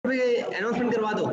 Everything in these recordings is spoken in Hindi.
अनाउंसमेंट करवा दो।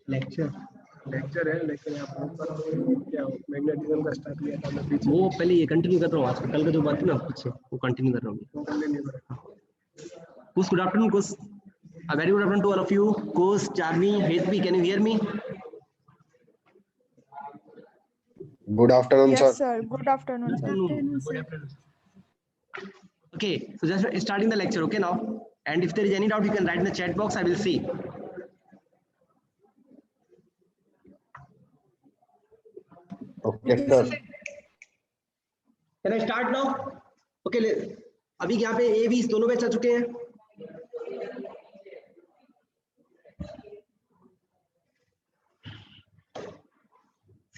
लेक्चर है लेकिन आप क्या मैग्नेटिज्म का स्टार्ट किया था मैं पीछे वो पहले ये कंटिन्यू कर रहा हूँ, आज कल का जो बात थी ना पीछे वो कंटिन्यू कर रहा हूँ। Coach, good afternoon, Coach. A very good afternoon to all of you. Coach, Charmi, Hetvi, can you hear me? Good afternoon, Yes, sir. sir. Good afternoon, sir. Good afternoon. Okay, so just starting the lecture, okay now. And if there is any doubt, you can write in the chat box. I will see. Okay, sir. Can I start now? Okay, अभी यहाँ पे A, B दोनों बैच आ चुके हैं।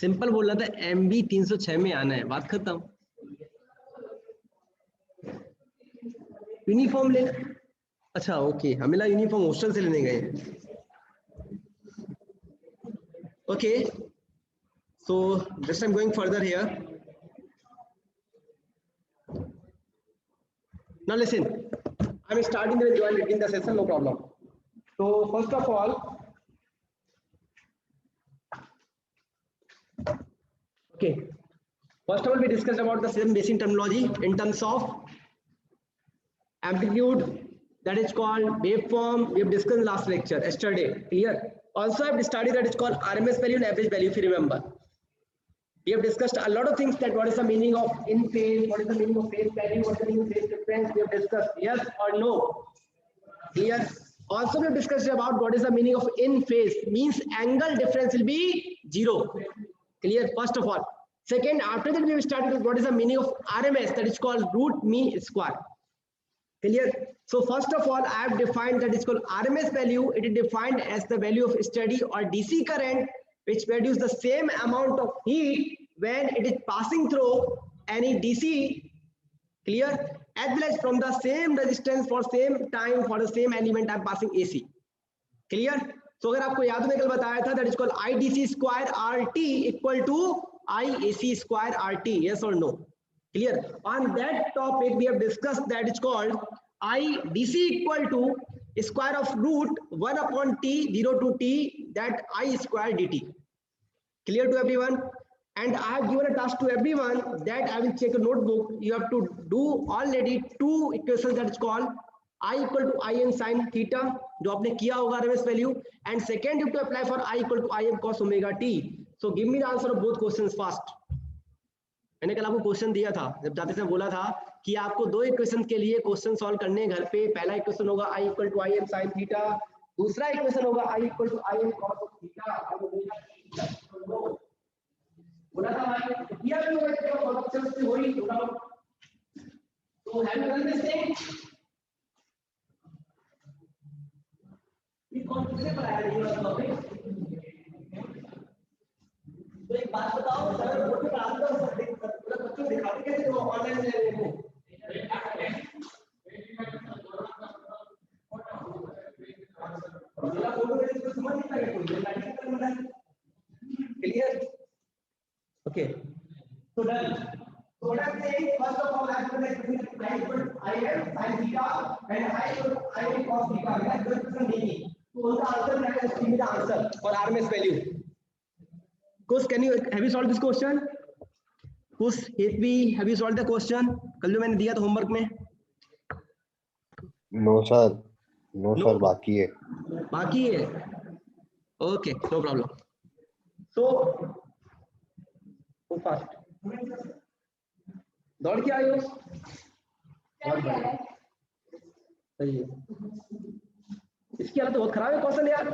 सिंपल बोल रहा था MB 306 में आना है, बात खत्म। यूनिफॉर्म ले, अच्छा ओके, हमें लगा यूनिफॉर्म हॉस्टल से लेने गए। Okay, so just I'm going further here. Now listen, I'm starting the join in the session, no problem. So first of all, okay, first of all we discussed about the same basic terminology in terms of amplitude, that is called waveform. We have discussed in last lecture yesterday, clear? Also I have studied that is called RMS value and average value, if you remember. We have discussed a lot of things, that what is the meaning of in phase, what is the meaning of phase value, what is the meaning of phase difference. We have discussed, yes or no? Clear? Also we have discussed about what is the meaning of in phase, means angle difference will be 0. Clear? First of all. Second, after that we have started with what is the meaning of RMS, that is called root mean square. Clear? So first of all, I have defined that is called RMS value. It is defined as the value of steady or DC current which produce the same amount of heat when it is passing through any DC, clear, as well as from the same resistance for same time for the same element I am passing AC. Clear? So अगर आपको याद में कल बताया था, that is called IDC square RT equal to IAC square RT, yes or no? Clear? On that topic we have discussed that it's called IDC equal to square of root 1 upon T 0 to T, that I square dt. Clear to everyone? And I have given a task to everyone that I will check a notebook. You have to do already 2 equations, that is called I equal to IN sin theta, जो आपने किया होगा RMS value, and second you have to apply for I equal to IM cos omega t. So give me the answer of both questions fast. मैंने कल आपको क्वेश्चन दिया था, जब जाते समय बोला था कि आपको 2 इक्वेशन के लिए क्वेश्चन सॉल्व करने घर पे। पहला इक्वेशन होगा I equal to IM sin theta, दूसरा इक्वेशन होगा I equal to IM cos theta. बोला था भाई, किया भी होगा तो ऑप्शन से वही होगा। तो have you done this thing? ये कौन से पढ़ाया ये वाला टॉपिक? तो एक बात बताओ, सर बोर्ड पे पढ़ाते हो, पूरा बच्चों को दिखाते कैसे हो ऑनलाइन ले रहे हो? मेरा फोटो मेरे को समझ नहीं आया, कोई लाइटिंग करना है Okay. So done. So what I'm saying, first of all, I'm going to explain I equal I am sin theta and I equal I am cos theta. That's the question making. So on the answer, let us give me the answer for RMS value. Course, have you solved this question? Course, have you solved the question? कल जो मैंने दिया था होमवर्क में? No sir. No sir, बाकी है. बाकी है. Okay, no problem. So, go fast. दौड़ के आए हो? सही है. इसकी हालत बहुत खराब है कौशल यार.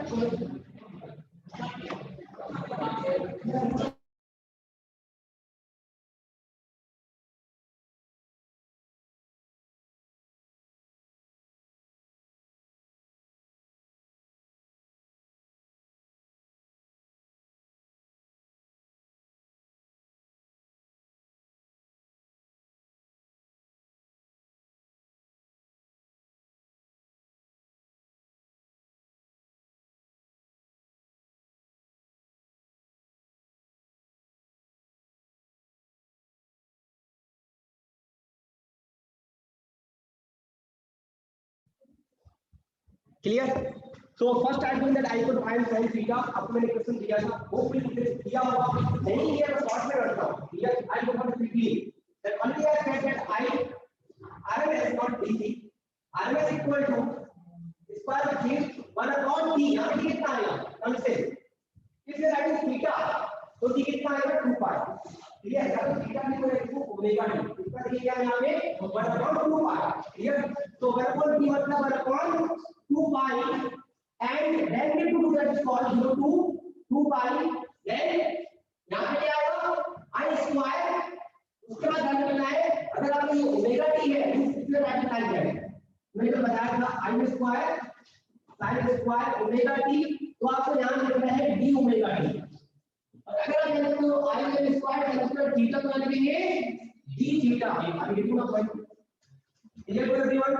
Clear? So first I think that I could find sin theta. आपको मैंने क्वेश्चन दिया था, hopefully दिया होगा. नहीं दिया तो शॉर्ट में रखता हूँ. Clear? I go for quickly. That only I said that RMS is not DC. RMS equal to square root 1 upon T. यहाँ T कितना आएगा? Constant. इसलिए that is theta. तो T कितना आएगा? 2 pi. Clear? या तो theta की कोई एक ओमेगा नहीं. इसका देखिए क्या यहाँ पे 1 upon 2 pi. Clear? So 1 upon T मतलब 1 upon 2 pi and then we do that is called 0 to 2 pi then यहाँ पे क्या आएगा I square उसके बाद ध्यान रखना है अगर आपको ये ओमेगा टी है इसलिए राइट लाइन जाएगा मैंने तो बताया था I square sin square omega T तो आपको ध्यान रखना है d ओमेगा टी और अगर आप जानते हो I square sin square theta तो लिखेंगे d थीटा अभी लिखूंगा point clear for everyone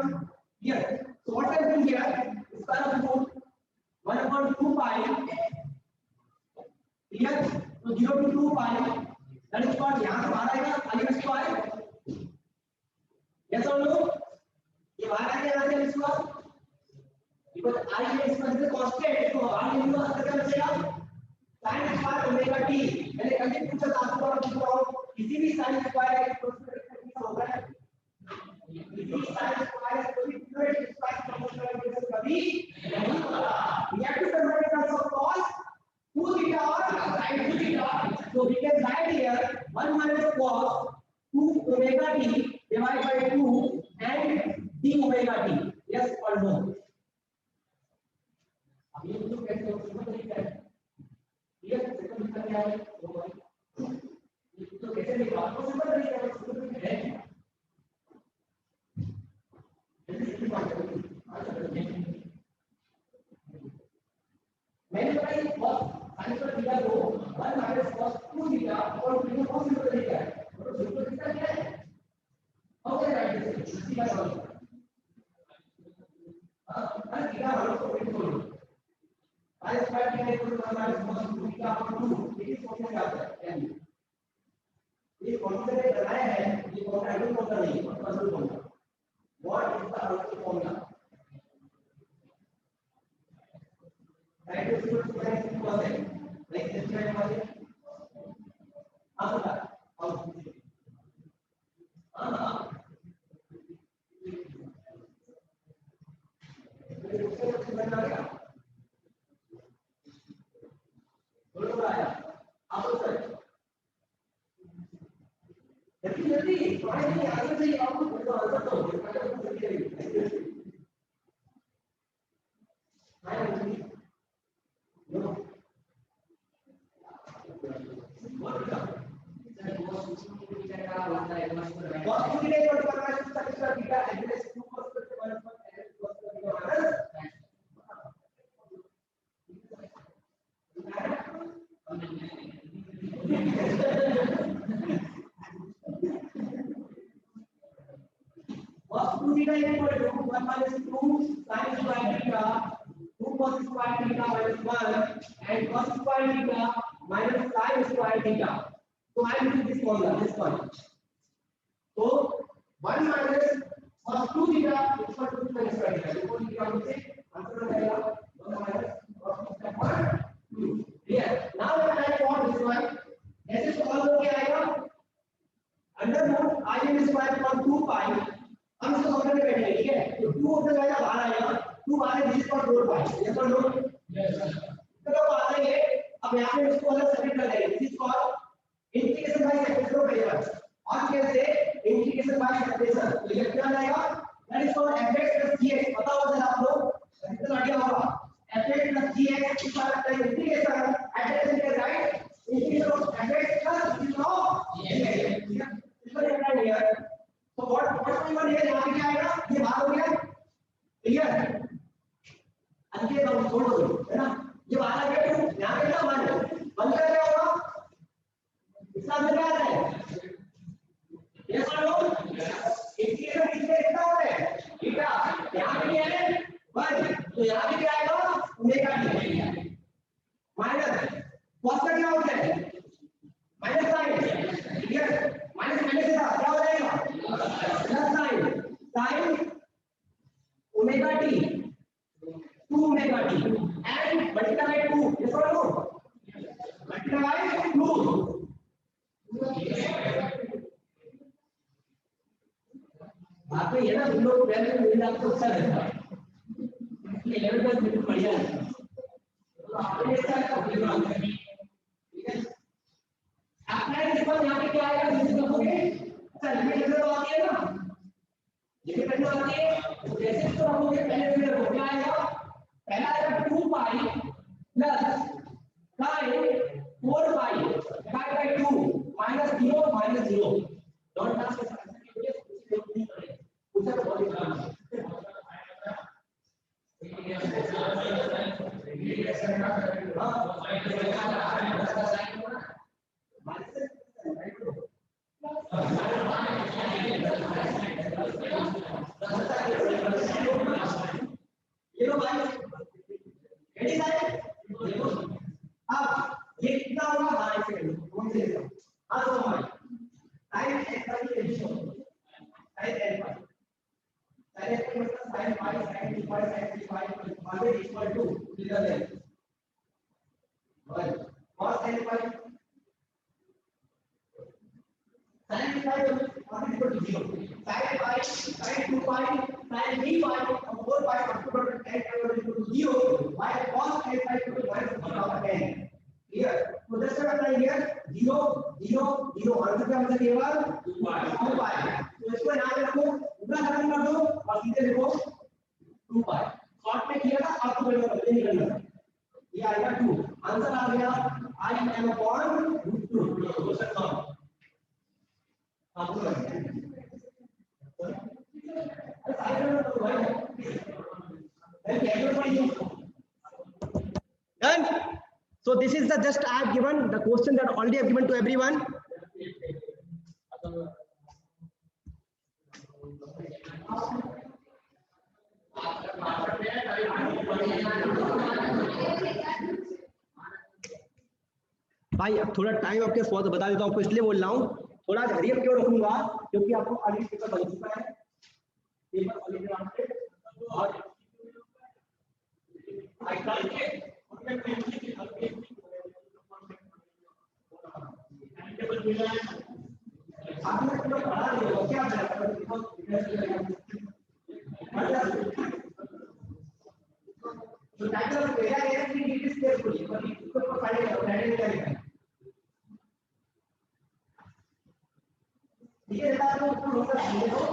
Yes. So what I'm doing here is square root 1 upon 2 pi. Clear? So 0 to 2 pi. That is what यहाँ से बाहर आएगा अलिफ स्क्वायर. Yes or no? ये बाहर आएगा यहाँ से अलिफ square. Because I is constant, तो I इनका अंतर क्या बचेगा? Sin square omega T. मैंने कल ही पूछा था आपको और पूछ रहा हूँ. किसी भी sin स्क्वायर का प्रोपोर्शनल होगा है. किसी sin स्क्वायर को भी कभी नहीं होगा. We have to convert it as of cos 2 theta or sin 2 theta. So we can write here 1 minus cos 2 omega t divided by 2 and d omega t. Yes or no? अब ये तो कैसे हो सकता है? ये सेकंड लिखा क्या है? ये तो कैसे लिखा? आपको समझ नहीं आ रहा है. मैंने बताया cos sin पर थीटा को 1 minus cos 2 थीटा और फिर cos सिंपल तरीका है और सिंपल तरीका क्या है हाउ कैन राइट दिस इसी बात है हां थीटा वालों को प्रिंट करो sin square theta equal to 1 minus cos 2 theta upon 2 ये फॉर्मूला क्या आता है ये फॉर्मूला ने बनाया है ये फॉर्मूला आइडल फॉर्मूला नहीं है control formula what is the output formula Right is equal to sin 2%. Like this right वाले. हाँ बता. हाँ. हाँ. मेरे उससे कुछ बनना क्या? बोलो आया. आप सर. जल्दी थोड़ा नहीं आगे से आप तो आंसर तो theta equal to 1 minus 2 sin square theta, 2 cos square theta minus 1 and cos square theta minus sin square theta. So I will use this formula, this one. So 1 minus cos 2 theta is equal to 2 minus square theta. Before theta हम से आंसर हो जाएगा 1 minus cos 2 theta 1 2. Clear? Now let us solve this one. ऐसे सॉल्व हो गया आएगा under root I n square पर 2 पाई. हम इसको सॉल्व करने बैठेंगे, ठीक है? तो 2 होकर जाएगा बाहर आएगा 2 बाहर है जिस पर 4 पाई. ये पर नो यस चलो बात है ये. अब यहां पे इसको अलग सेपरेट कर देंगे. This is called integration by separation पहले और कैसे इंटीग्रेशन बाय सेपरेशन. तो ये क्या जाएगा that is called fx gx. पता होगा जरा आप लोग कितना आइडिया होगा fx gx इस बार का इंटीग्रेशन एडजस्ट के right integration of fx integration of gx. इसको लिखना है यार. तो व्हाट वन है यहां पे क्या आएगा ये बात हो गया क्लियर. अब ये हम छोड़ दो है ना. ये बात आ गया 2 यहां पे क्या 1 1 का क्या होगा इसका मतलब क्या है यस और नो. इंटीग्रेशन किससे कितना होता है थीटा. यहां पे क्या है 1 तो यहां पे क्या आएगा ओमेगा टी माइनस cos का क्या होता है माइनस साइन. ठीक है माइनस माइनस का क्या हो जाएगा plus sign. Sign omega T 2 omega T and multiply by 2 yes और नो मल्टीप्लाई बाय 2. बात है ना तुम लोग पहले मिल जाते तो अच्छा रहता है. 11 का बिल्कुल बढ़िया है. तो आपने ऐसा कर ठीक है. अप्लाई इस पर यहां पे क्या आएगा जिससे कहोगे सर ये नजर आती है ना ये करने आती है. तो जैसे इसको रखोगे पहले फिर हो क्या आएगा पहला आएगा 2 pi plus sin 4 pi divide by 2 minus 0 dot task के साथ उसे बहुत इतना ये लो भाई रेडी साइड. अब ये कितना होगा हां एक सेकंड कौन से हां तो भाई time x by addition time n by time x मतलब sin y sin 2 sin 3 y equal to इधर है और cos n y sin y equal to 0 sin y sin 2 y sin 3 y और 4 y up to 10 equal to 0 y cos n y equal to -10. Clear. तो जैसे करना है हियर 0 0 0 और क्या मतलब केवल 2 पाई. तो इसको यहां पे रखो पूरा खत्म कर दो और सीधे लिखो 2 पाई. शॉर्ट में किया था आपको बदलने नहीं करना. ये आएगा 2. आंसर आ गया I am upon √2. Question solve. आपको done. So this is the just I have given the question that already I have given to everyone. भाई अब थोड़ा टाइम आपके पास बता देता हूँ आपको इसलिए बोल रहा हूँ. थोड़ा हरियम क्यों रखूंगा क्योंकि आपको अगली पेपर बन चुका है. पेपर अगले राउंड पे और आपने पढ़ा दिया क्या तो टाइटल ऑफ एरिया है कि इट इज केयरफुली बट इसको फाइंड आउट करेंगे. ठीक है दादा तो होगा देखो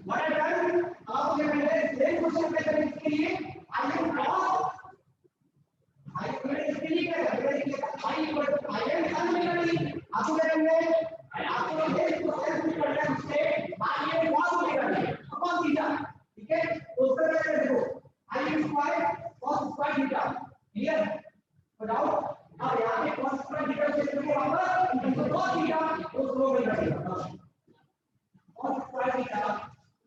व्हाट आई डन. आप ये मैंने सेम क्वेश्चन पे करने के लिए आई एम क्रॉस आई मैंने इसके लिए क्या करेंगे I equal to I M सन में आपको करेंगे आपको ये क्वेश्चन भी करना है उससे I M cos omega upon theta. ठीक है तो उसका क्या देखो आई एम स्क्वायर cos स्क्वायर थीटा. Clear no doubt. अब यहां पे cos स्क्वायर थीटा से इसको वापस इनटू cos थीटा तो स्लो हो जाएगा cos स्क्वायर थीटा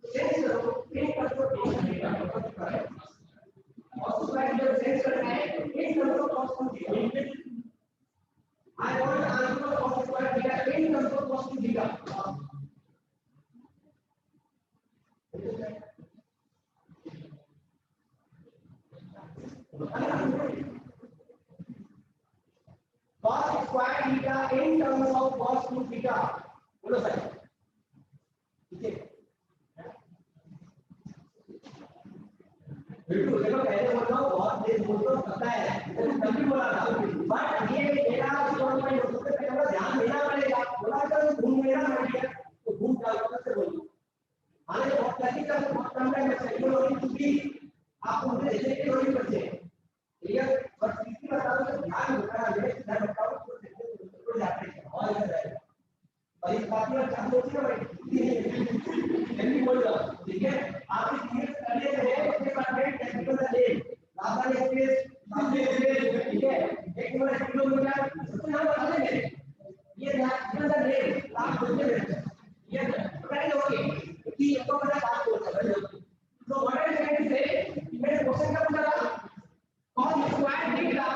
चेंज करो एक कर दो थीटा cos स्क्वायर थीटा चेंज करना है एक कर दो cos theta. I want the answer of cos square theta in terms of cos 2 theta. Cos square theta in terms of cos 2 theta. बोलो सर ठीक है बिल्कुल देखो पहले बोल रहा हूं बहुत देर बोल तो पता है लेकिन तभी बोला था बट ये मेरा स्टोर में उससे पहले ध्यान देना पड़ेगा बोला तो घूम मेरा मर गया तो घूम जाओ से बोलो हां बहुत क्लासिकल बहुत कम टाइम में साइकोलॉजी की आपको मुझे रिलेटेड होनी पड़ती है क्लियर और तीसरी बात आपको ध्यान रखना है ध्यान रखो तो जाते हैं और इधर और इस बात पर ध्यान दो कि भाई जल्दी बोल रहा ठीक है आप इस चीज करने से है उसके बाद में टेक्निकल से ले लाभा एक्सप्रेस सामने से ठीक है 1 किलोमीटर उसको नाम बता देंगे ये टेक्निकल से ले आप बोलते हैं ये पहले ओके कि ये तो बड़ा बात बोल रहा है तो व्हाट आई सेड से मेरे क्वेश्चन का पूछा था cos स्क्वायर theta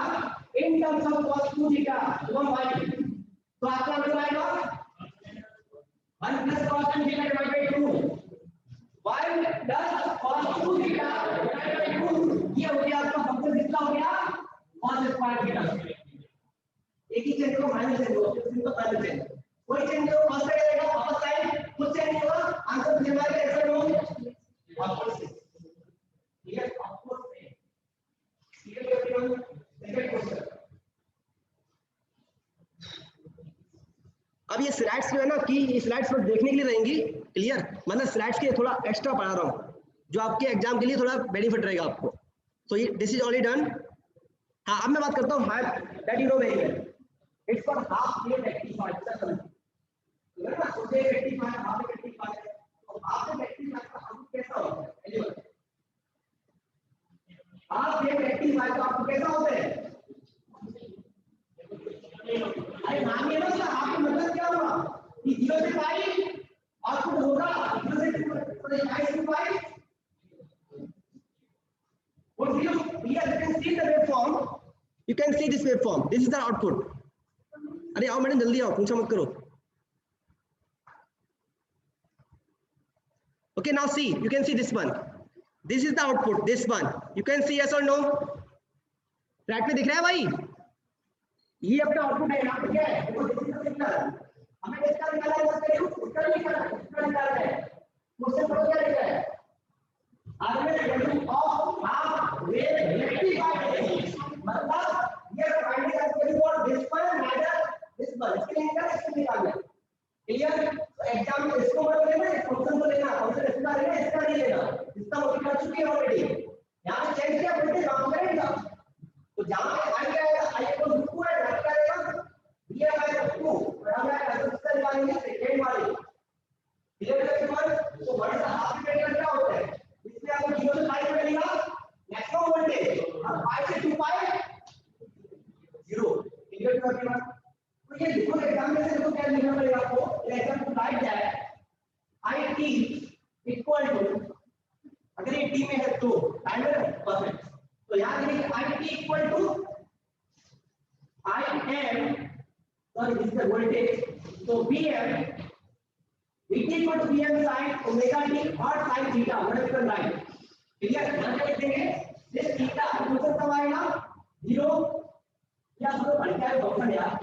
in terms of cos 2 theta तो भाई तो आपका आंसर आएगा 1 plus cos 2 theta divided by 2 1 plus cos 2 theta divided by 2 ये हो गया आपका फंक्शन कितना हो गया cos स्क्वायर थीटा एक ही चेंज को माइनस से दो सिंपल माइनस से कोई चेंज को cos से करेगा वापस साइन कुछ चेंज होगा आंसर दिया है कैसे हो वापस से ठीक है वापस से ठीक है एवरीवन सेकंड क्वेश्चन अब ये स्लाइड्स जो है ना कि ये स्लाइड्स पर देखने के लिए रहेंगी क्लियर मतलब स्लाइड्स के थोड़ा एक्स्ट्रा पढ़ा रहा हूँ जो आपके एग्जाम के लिए थोड़ा बेनिफिट रहेगा आपको सो ये दिस इज ऑलरेडी डन हाँ अब मैं बात करता हूँ half that you know very well it's for half ये रेक्टिफाइड दैट्स समझ ना सोचे रेक्टिफाइड हाफ रेक्टिफाइड तो हाफ रेक्टिफाइड का हम कैसा होता है एलिवर हाफ ये रेक्टिफाइड का आपको कैसा होता है अरे मानिए ना सर आपका मतलब क्या हुआ कि 0 से पाई आउटपुट होगा 0 से पाई से पाई और 0 here you can see the waveform you can see this waveform this is the output अरे आओ मैडम जल्दी आओ पूछो मत करो okay now see you can see this one this is the output this one you can see yes or no track पे दिख रहा है भाई ये अपना आउटपुट है यहाँ पे क्या है देखो डिजिटल सिग्नल हमें इसका निकालना है उसका निकालना है क्वेश्चन पर क्या लिखा है RMS value of half wave rectified मतलब ये finding of value for this one matter this one इसके लिए क्या इसको निकालना है क्लियर तो एग्जाम में इसको मत लेना इस फंक्शन को लेना फंक्शन इसका लेना इसका नहीं लेना इसका मल्टीप्लाई कर चुके हैं ऑलरेडी यहां पे चेंज किया फिर से काम करेगा तो जहां पे आई आएगा आई को 2 है रख करेगा ये आएगा 2 और हम रजिस्टर लगाएंगे सेकंड वाले क्लियर है इसमें तो what is the half wave क्या होता है इसमें आपको 0 से पाई मिलेगा मैक्सिमम वोल्टेज अब पाई से 2 पाई 0 क्लियर कर दिया तो ये लिखो एग्जाम में से देखो क्या लिखना पड़ेगा आपको एग्जाम को राइट जाए IT इक्वल टू अगर ये t में है तो टाइम है परफेक्ट तो याद रखिए IT equal to IM sorry this is voltage तो VM VT equal to VM sin omega t और sin theta vertical line clear ध्यान से देखेंगे दिस थीटा क्वेश्चन कब आएगा 0 या तो पढ़ के आए क्वेश्चन यार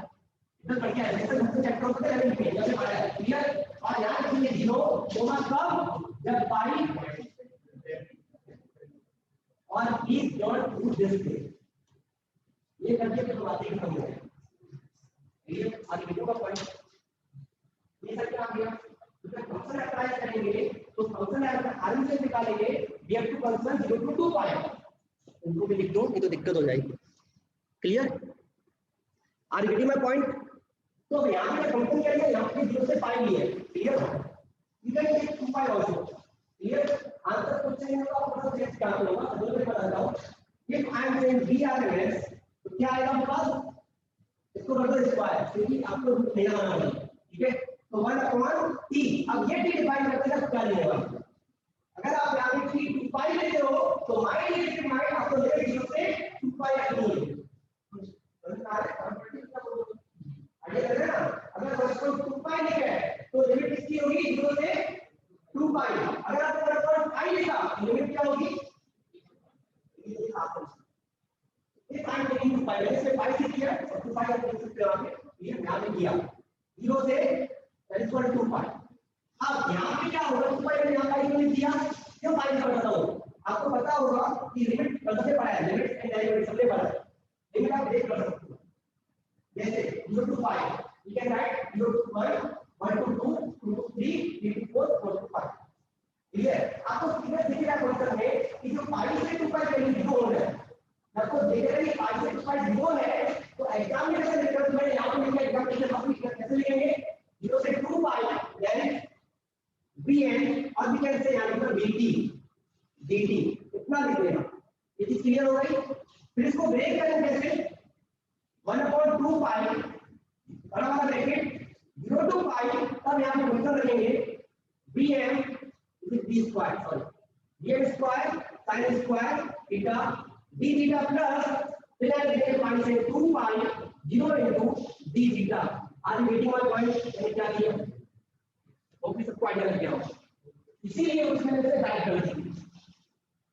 इधर पढ़ के आए जैसे हमको चेक करो तो लेवल पे जैसे पढ़ा है क्लियर और याद रखिए 0 होगा कब जब पाई और इज डॉट टू दिस पे ये करके तो बातें खत्म हो गई ये आज वीडियो का पॉइंट ये सब क्या आ गया तो जब फंक्शन अप्लाई करेंगे तो फंक्शन आर्म से निकालेंगे we have to function 0 to 2 pi इनको भी लिख दो नहीं तो दिक्कत हो जाएगी clear are getting my point तो यहां पे फंक्शन क्या है यहां पे 0 से पाई लिया है क्लियर इधर ये 2 पाई आल्सो क्लियर आंसर क्वेश्चन है तो आपको चेक क्या होगा दो में बताता हूं if I am saying B R S तो क्या आएगा आपके पास इसको कर दो स्क्वायर क्योंकि आपको लेना आना है ठीक है तो 1 अपॉन t अब ये t डिवाइड करके ना क्या लेगा अगर आप यहां पे t 2 पाई लेते हो तो माइनस ये माइनस आपको लेगा 0 से 2 पाई आ जाएगी समझ आ रहा है पाई लिखा है तो लिमिट किसकी होगी 0 से 2 पाई। अगर आपने 1.5 लिखा तो लिमिट क्या होगी ये पाई टेकिंग 2 पाई इसमें पाई से किया और 2 पाई आप देख सकते हो आगे ये ध्यान में किया 0 से दैट इज 2 पाई। अब यहां पे क्या होगा 2 पाई में यहां पाई को लिख दिया क्यों पाई का पता हो आपको पता होगा कि लिमिट कब से पढ़ा है लिमिट एंड डेरिवेटिव सबसे पढ़ा है लिमिट आप देख कर सकते हो जैसे 0 to 5 you can write 0 to 1 1 to 2 2 to 3 3 to 4 4 to 5 clear आपको सीधा दिखेगा क्वेश्चन में कि जो पाई से 2 पाई वैल्यू जीरो है आपको देखेगा कि पाई से 2 पाई जीरो है तो एग्जाम में कैसे लिखा मैंने यहां पे लिखा एग्जाम में हम कैसे लिखेंगे 0 से 2 पाई यानी bn और भी कैसे यहां पर dt इतना लिख लेना ये चीज क्लियर हो गई। फिर इसको ब्रेक करें कैसे 1/2 पाई बराबर ब्रैकेट 0 to पाई तब यहां पे फंक्शन रखेंगे bm b square sorry bm square sin square theta d theta plus फिर यहां लिखेंगे पाई से 2 पाई 0 into d थीटा। आज मीटिंग वाला पॉइंट मैंने क्या किया वो भी सबको आइडिया लग गया हो इसीलिए उसने से डायरेक्ट कर दी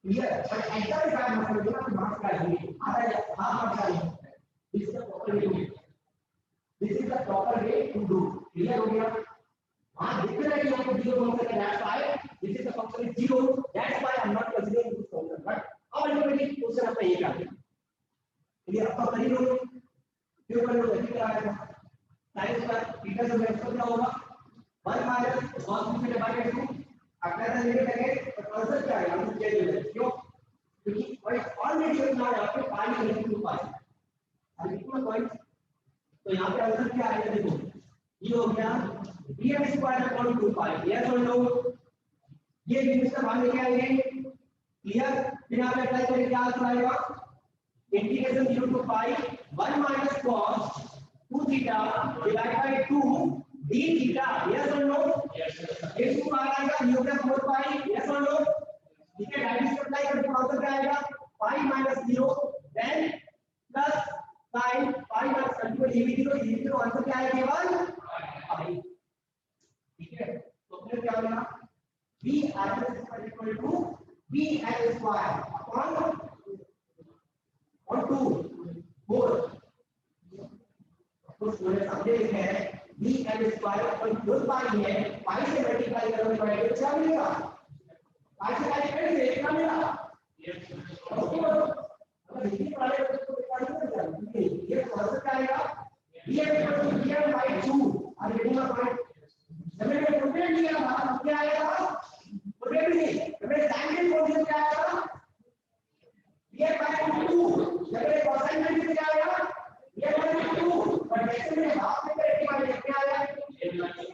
क्लियर बट ऐसा भी काम मत करिए कि मार्क्स का लिए आधा हाफ मार्क्स का लिए this is the proper way this is the proper way to do clear हो गया। हां दिख रहा है कि आपको 0 फंक्शन है that's why this is the function is 0 that's why I am not considering this function but ultimately question आपका ये कर दिया क्लियर आपका करी लो क्यों कर लो ऐसे कराया था साइंस का थीटा से वेक्टर क्या होगा 1 माइनस cos थीटा डिवाइडेड 2 अपना था लिमिट है तो आंसर क्या है आंसर क्या है क्यों क्योंकि और ऑलरेडी ना यहां पे पाई है 2 पाई अब इतना पॉइंट तो यहां पे आंसर क्या आएगा देखो ये हो गया bm स्क्वायर अपॉन 2 पाई यस और नो ये लिमिट का मान लेके आएंगे क्लियर फिर यहां पे अप्लाई करेंगे क्या आंसर आएगा integration 0 to pi 1 minus cos 2 theta divide by 2 d theta yes और नो ये 2 आ आएगा ये हो गया 4 पाई यस और नो ठीक है डायरेक्ट अप्लाई करके आंसर क्या आएगा pi minus 0 then plus sin pi minus continuous ये भी 0 आंसर क्या आएगा केवल पाई ठीक है तो फिर क्या होगा b r equal to b l square upon और 2 4 तो पूरे सामने लिखा है b l स्क्वायर अपॉन 4 पाई है पाई से मल्टीप्लाई करोगे तो क्या मिलेगा पाई से मल्टीप्लाई से कितना मिलेगा ओके अगर हिंदी वाले को पढ़ सकते हैं ये आंसर क्या आएगा b l equal to b l by 2 और ये दूसरा पॉइंट जब मैंने प्रोटेक्ट लिया था क्या आएगा प्रोटेक्ट नहीं जब मैंने साइन पोजीशन क्या आएगा ये बाय 2 जब मैंने कोसाइन पोजीशन क्या आएगा ये बाय 2 बट जैसे मैंने हाफ में करके वाले क्या आया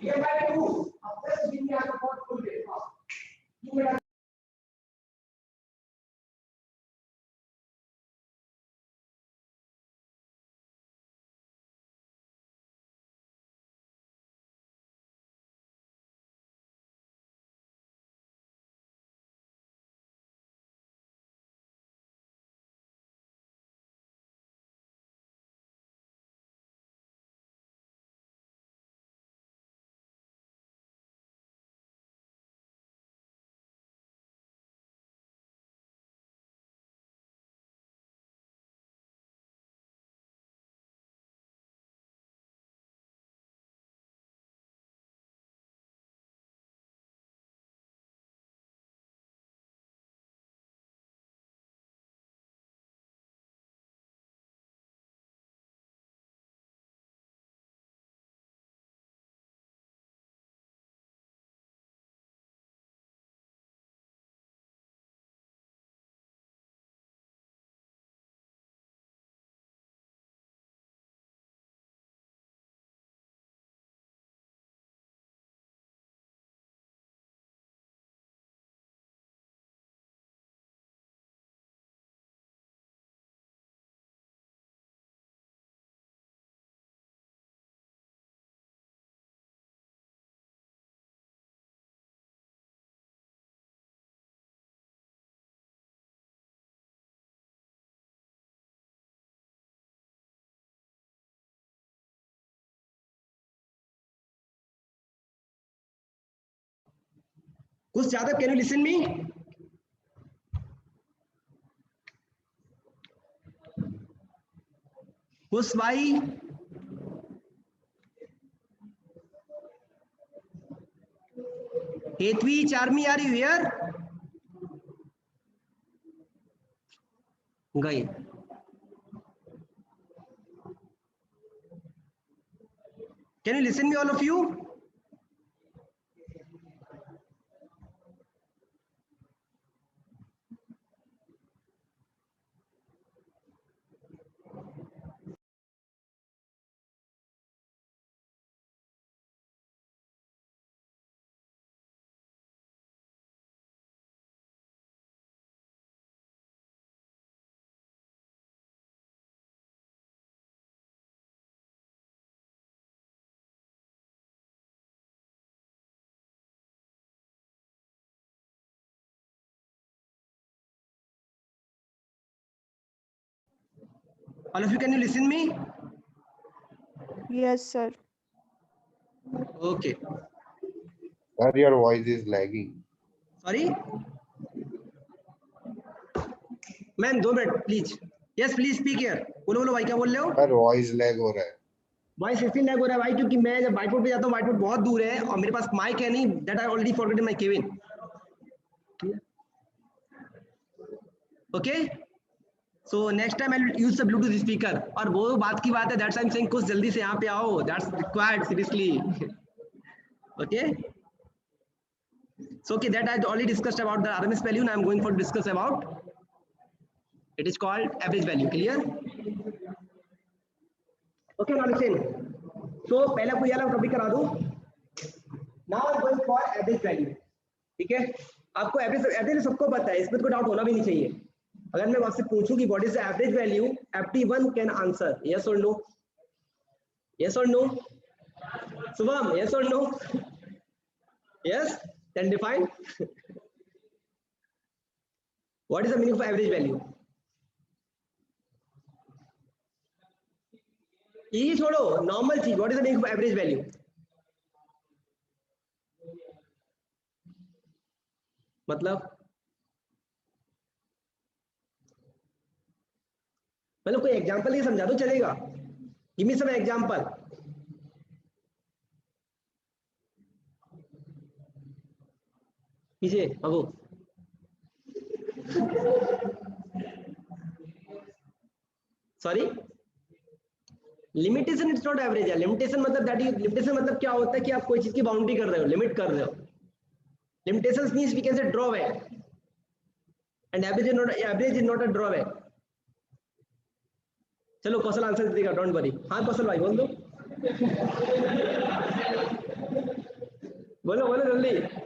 ये बाय 2 अब प्लस b में आपको बहुत फुल देगा कुछ ज्यादा, कैन यू लिसन मी? कुछ भाई, Hetvi, Charmi, are you here? गई। Can you listen me, all of you? All of you, can you listen me? Yes, sir. Okay. Sir, your voice is lagging. Sorry? Ma'am 2 minute please. Yes please speak here. बोलो बोलो भाई, क्या बोल रहे हो? Sir, voice lag हो रहा है। वॉइस इसलिए लैग हो रहा है भाई, क्योंकि मैं जब व्हाइट बोर्ड पे जाता हूँ, व्हाइट बोर्ड बहुत दूर है और मेरे पास माइक है नहीं, that I already forgot in my cabin. Okay, so next time I will use the Bluetooth speaker. और वो बात की बात है, दैट्स आई एम सेइंग कुछ जल्दी से यहाँ पे आओ, that's required seriously. Okay, so okay, that I already discussed about the RMS value. Now I'm going for discuss about, it is called average value. Clear? Okay, now listen. So पहला कोई वाला टॉपिक करा दूं। Now I'm going for average value. ठीक है, आपको एवरेज सबको पता है, इसमें कोई डाउट होना भी नहीं चाहिए। अगर मैं आपसे पूछूं कि what is the average value, everyone can answer yes or no, yes or no, Shubham yes or no, yes, then define what is the meaning of average value। ये छोड़ो, नॉर्मल चीज, what is the meaning of average value? मतलब कोई एग्जांपल ही समझा दो चलेगा। Give me some example. पीछे बाबू, sorry, limitation it's not average है। लिमिटेशन मतलब दैट इज, लिमिटेशन मतलब क्या होता है कि आप कोई चीज की बाउंड्री कर रहे हो, लिमिट कर रहे हो। Limitations means we can say drawback, and average is not a drawback. चलो कौशल आंसर देगा, डोंट वरी। हाँ कौशल भाई बोल दो, बोलो बोलो जल्दी।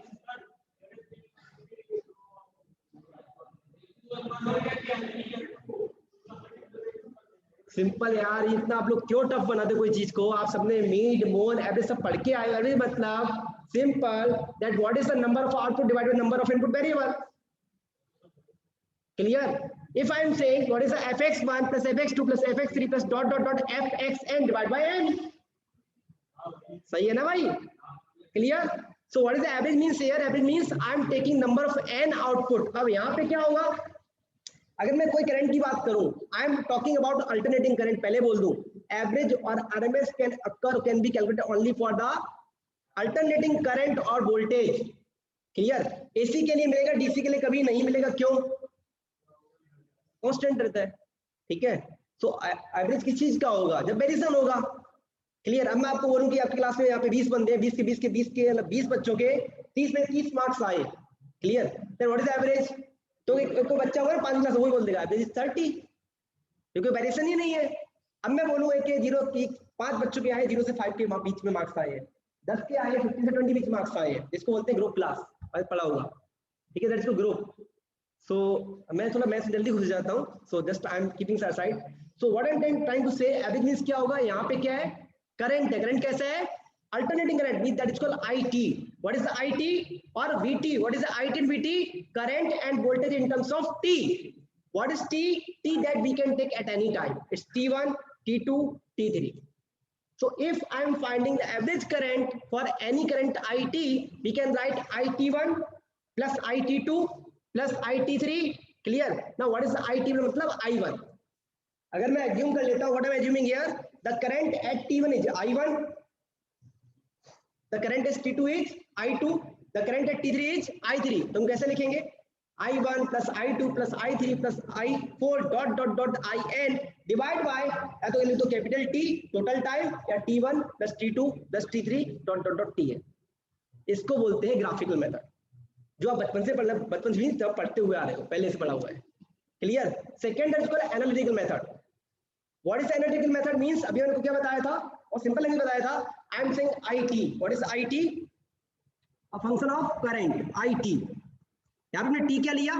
सिंपल यार, इतना आप लोग क्यों टफ बनाते कोई चीज को? आप सबने मीड मोन एवरेज सब पढ़ के आए। एवरेज मतलब simple that what is the number of output divided by number of input variable. Clear? If I am saying what is the fx1 plus fx2 plus fx3 plus dot dot dot fxn divided by n, सही है ना भाई? Clear? So what is the average means here? Average means I am taking number of n output। अब यहाँ पे क्या होगा, अगर मैं कोई करंट की बात करूं, आई am talking about alternating current, पहले बोल दूं एवरेज और RMS can occur, can be calculated only for the alternating current और वोल्टेज। क्लियर? एसी के लिए मिलेगा, डीसी के लिए कभी नहीं मिलेगा। क्यों? कांस्टेंट रहता है। ठीक है, सो एवरेज किस चीज का होगा? जब वेरिएशन होगा। क्लियर? अब मैं आपको बोलूं कि आपकी क्लास में यहाँ पे 20 बंदे हैं, 20 के 20 के 20 के मतलब 20 बच्चों के 30 में 30 मार्क्स आए। Clear? Then what is average? तो एक को बच्चा होगा 5 क्लास, वही बोल देगा एवरेज 30, क्योंकि वेरिएशन ही नहीं है। अब मैं बोलूँ कि 0 की 5 बच्चों के आए 0 से 5 के बीच में मार्क्स आए, 10 के आए 15 से 20 बीच मार्क्स आए, जिसको बोलते हैं ग्रुप क्लास, पढ़ा होगा। ठीक है, दैट्स कॉल्ड ग्रुप। सो मैं थोड़ा मैथ्स जल्दी घुस जाता हूँ, so just I am keeping aside. So what I am trying to say, average means क्या होगा? यहाँ पे क्या है? करंट है। करंट कैसा है? Alternating current means that is called IT. What is the IT or VT? What is the IT and VT? Current and voltage in terms of T. What is T? T that we can take at any time. It's T1, T2, T3. So if I am finding the average current for any current IT, we can write IT1 plus IT2 plus IT3, clear. Now what is IT मतलब I1। अगर मैं एज्यूम कर लेता हूं, what I am assuming here, the current eight T1 is I1, the current eight T2 is I2, the current eight T3 is I3। तो हम कैसे लिखेंगे, I1 plus I2 plus I3 plus I4 dot dot dot IN divide by, या तो लिख दो कैपिटल T टोटल टाइम, या T1 plus T2 plus T3 dot dot dot TN। इसको बोलते हैं ग्राफिकल मेथड, जो आप बचपन से जब पढ़ते हुए आ रहे हो, पहले से पढ़ा हुआ है, क्लियर। सेकंड है इसको analytical method. What is analytical method means, अभी मैंने क्या बताया था, और सिंपल लैंग्वेज बताया था, I am saying IT, what is IT, a function of current IT। यहां पे हमने T क्या लिया,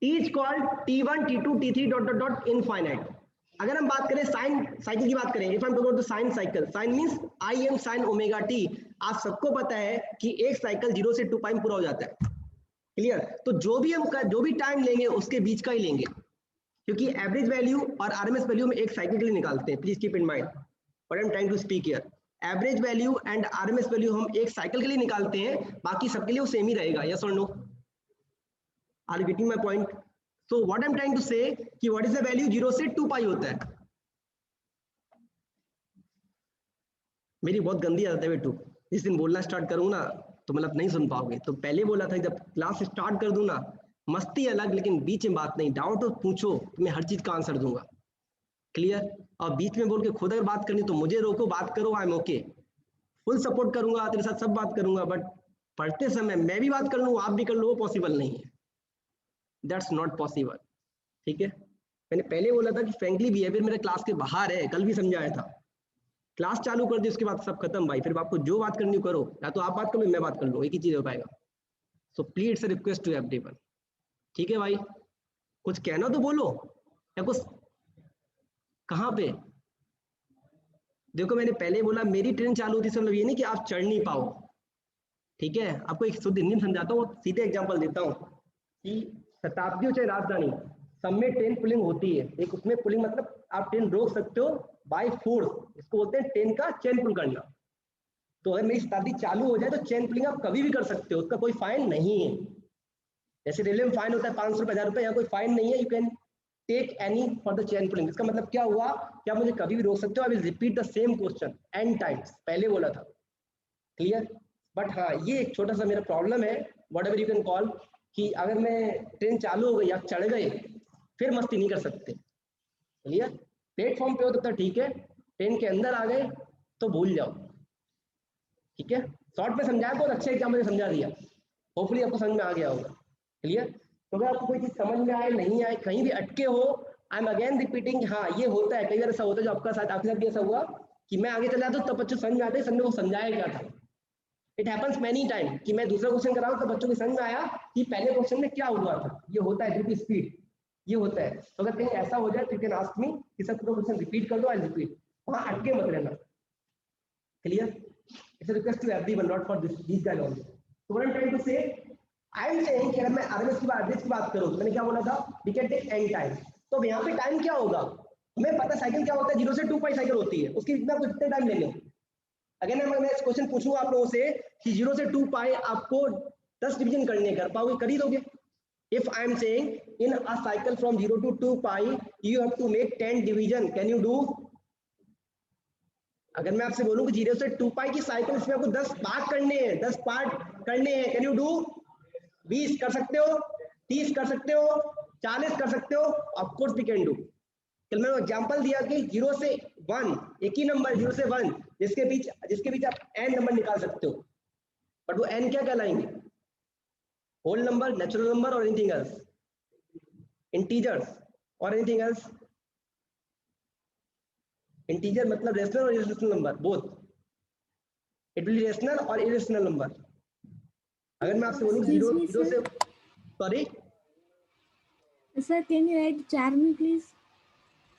T is called T1 T2 T3 dot dot dot infinite. अगर हम बात करें साइन साइकिल की बात करें, if I am talking about the sine cycle, sine means I M sine omega T. आप सबको पता है कि एक साइकिल 0 से 2 पाई पूरा हो जाता है, क्लियर। तो जो भी टाइम लेंगे उसके बीच का ही लेंगे, क्योंकि एवरेज वैल्यू और आरएमएस वैल्यू में एक साइकिल के लिए निकालते हैं। Please keep in mind what I am trying to speak here. Average value and RMS value हम एक साइकिल के लिए निकालते हैं, बाकी सबके लिए वो सेम ही रहेगा। यस और no, are you getting my point. So what I am trying to say कि व्हाट इज द वैल्यू, 0 से 2 पाई होता है। मेरी बहुत गंदी आदत है बेटू, जिस दिन बोलना स्टार्ट करूँ ना तो मतलब नहीं सुन पाओगे। तो पहले बोला था जब क्लास स्टार्ट कर दूं ना, मस्ती अलग, लेकिन बीच में बात नहीं, डाउट हो पूछो तो मैं हर चीज का आंसर दूंगा, क्लियर। और बीच में बोल के खुद अगर बात करनी तो मुझे रोको, बात करो, I am okay, full support करूंगा, तेरे साथ सब बात करूंगा। बट पढ़ते समय मैं भी बात कर लूँ, आप भी कर लो, वो पॉसिबल नहीं है, दैट्स नॉट पॉसिबल, ठीक है। मैंने पहले बोला था कि फ्रेंकली बिहेवियर मेरे क्लास के बाहर है, कल भी समझाया था। क्लास चालू कर दी उसके बाद सब खत्म भाई, फिर आपको जो बात करनी करो, या तो आप बात कर लो मैं बात कर लूँ, एक ही चीज हो पाएगा। So please it's a request to everyone, ठीक है भाई। कुछ कहना तो बोलो, या कुछ कहाँ पे, देखो मैंने पहले बोला मेरी ट्रेन चालू होती, मतलब ये नहीं कि आप चढ़ नहीं पाओ, ठीक है। आपको एक शुद्ध हिंदी में समझाता हूँ, सीधे एग्जांपल देता हूँ कि शताब्दी हो चाहे राजधानी, सब में ट्रेन पुलिंग होती है। एक उसमें पुलिंग मतलब आप ट्रेन रोक सकते हो बाय फोर्स, इसको बोलते हैं ट्रेन का चेन पुल करना। तो अगर मेरी शताब्दी चालू हो जाए तो चेन पुलिंग आप कभी भी कर सकते हो, उसका कोई फाइन नहीं है। जैसे रेलवे में फाइन होता है 500 रुपए 1000 रुपए, यहाँ कोई फाइन नहीं है, you can take any for the chain pulling. इसका मतलब क्या हुआ कि आप मुझे कभी भी रोक सकते हो, I will repeat the same question N times, पहले बोला था, क्लियर। बट हाँ ये एक छोटा सा मेरा प्रॉब्लम है, what ever you can call, कि अगर मैं ट्रेन चालू हो गई, आप चढ़ गए, फिर मस्ती नहीं कर सकते, क्लियर। प्लेटफॉर्म पे हो तब तक ठीक है, ट्रेन के अंदर आ गए तो भूल जाओ, ठीक है। शॉर्ट में समझाया, बहुत अच्छे एग्जाम्पल में समझा दिया, होपफुली आपको समझ में आ गया होगा, क्लियर। तो अगर आपको कोई चीज समझ में आए, नहीं आए, कहीं भी अटके हो, आई एम अगेन रिपीटिंग, हाँ ये होता है, कई बार ऐसा होता है, जो आपका साथ आपके साथ भी ऐसा हुआ कि मैं आगे चला जाता हूँ तब बच्चों समझ में आते, समझो वो समझाया क्या था। इट हैपेंस मेनी टाइम कि मैं दूसरा क्वेश्चन कराऊं तो बच्चों को समझ में आया कि पहले क्वेश्चन में क्या हुआ था। ये होता है ड्यू टू स्पीड, ये होता है। तो अगर कहीं ऐसा हो जाए तो यू कैन आस्क मी कि सर पूरा क्वेश्चन रिपीट कर दो, आई रिपीट, वहां अटके मत रहना, clear. It's a request to everyone, not for this guys only. So what I am trying to say, I am saying कि अगर मैं आरएमएस की बात, एवरेज की बात करूं तो मैंने क्या बोला था, we can take N time. तो यहाँ पे टाइम क्या होगा, हमें पता साइकिल क्या होता है, 0 से 2 पाई साइकिल होती है, उसकी इतना कुछ टाइम ले लो। अगर मैं क्वेश्चन पूछूं आप लोगों से कि 0 से 2 पाई आपको 10 डिवीजन करने, कर पाओगे, कर ही दोगे। If I am saying in a cycle from 0 to 2 pi you have to make 10 division, can you do. अगर मैं आपसे बोलूं कि 0 से 2 पाई की साइकिल, इसमें आपको 10 भाग करने हैं, 10 पार्ट करने हैं, कैन यू डू। 20 कर सकते हो, 30 कर सकते हो, 40 कर सकते हो, of course we can do. कल मैंने एग्जांपल दिया कि 0 से 1, एक ही नंबर 0 से 1, जिसके बीच आप n नंबर निकाल सकते हो, बट वो n क्या कहलाएंगे, होल नंबर, नेचुरल नंबर और एनीथिंग एल्स, इंटीजर्स और एनीथिंग एल्स। इंटीजर मतलब रेशनल और irrational number, both, it will be rational और इरेशनल नंबर। अगर मैं आपसे बोलूं 0 से, sorry sir, can you add Charmi please?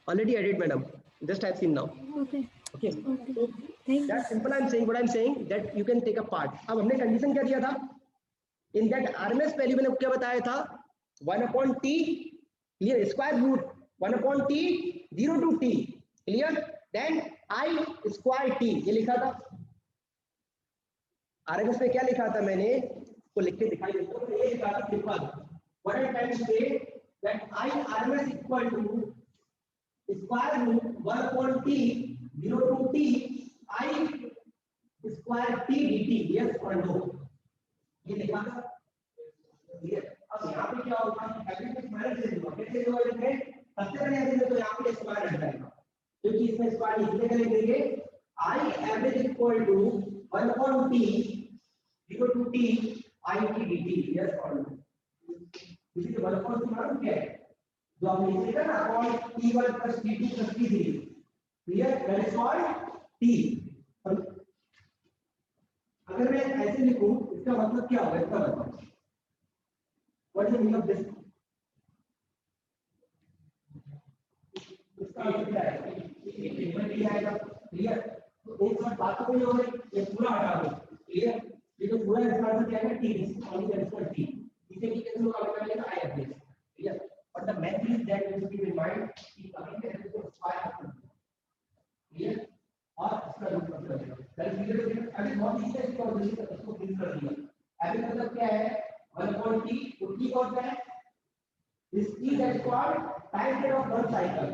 already added madam, just I've seen now. Okay. Okay, Okay. so Thank that's you. simple. I'm saying what I'm saying that you can take a part. अब हमने कंडीशन क्या दिया था, इन दैट आरएमएस वैल्यू मैंने क्या बताया था, 1/t, clear, square root 1/t 0 to t, clear, then I square t, ये लिखा था। आरएमएस में क्या लिखा था मैंने, को लिख के दिखाई देता हूं। ये लिखा था simple, what I can say that I RMS equal to square root 1 upon t 0 to t I square t dt, yes और नो, ये लिखा था। क्लियर? अब यहाँ पे क्या होगा, एवरेज माइनस से होगा, कैसे होगा इसमें, सबसे पहले एवरेज तो यहाँ पे स्क्वायर हट जाएगा, क्योंकि इसमें स्क्वायर इसलिए करेंगे I average equal to 1 upon t 0 to t I t dt, yes or no, इसी के 1 upon t मालूम क्या है, जो आपने लिखा ना upon t1 plus t2 plus t3, clear, that is called t। अगर मैं ऐसे लिखूं इसका मतलब क्या होगा, इसका मतलब what is the meaning of this, इसका मतलब क्या है, ये आएगा। क्लियर? तो एक बार बात तो नहीं हो रही, ये पूरा हटा दो। क्लियर? ये जो पूरा इसका मतलब क्या है, t only that is called t, इसे की कैसे लोग आगे चलेगा I average। Clear? but the main thing is that you should keep in mind कि कभी भी ऐसे तो स्क्वायर मत करो। क्लियर? और इसका रूट मत करो। That is clear. अभी बहुत इजी है, इसको जल्दी से इसको फिल कर दिया। अभी मतलब क्या है, 1/t, तो t कौन सा है, this t that is called time period of one cycle.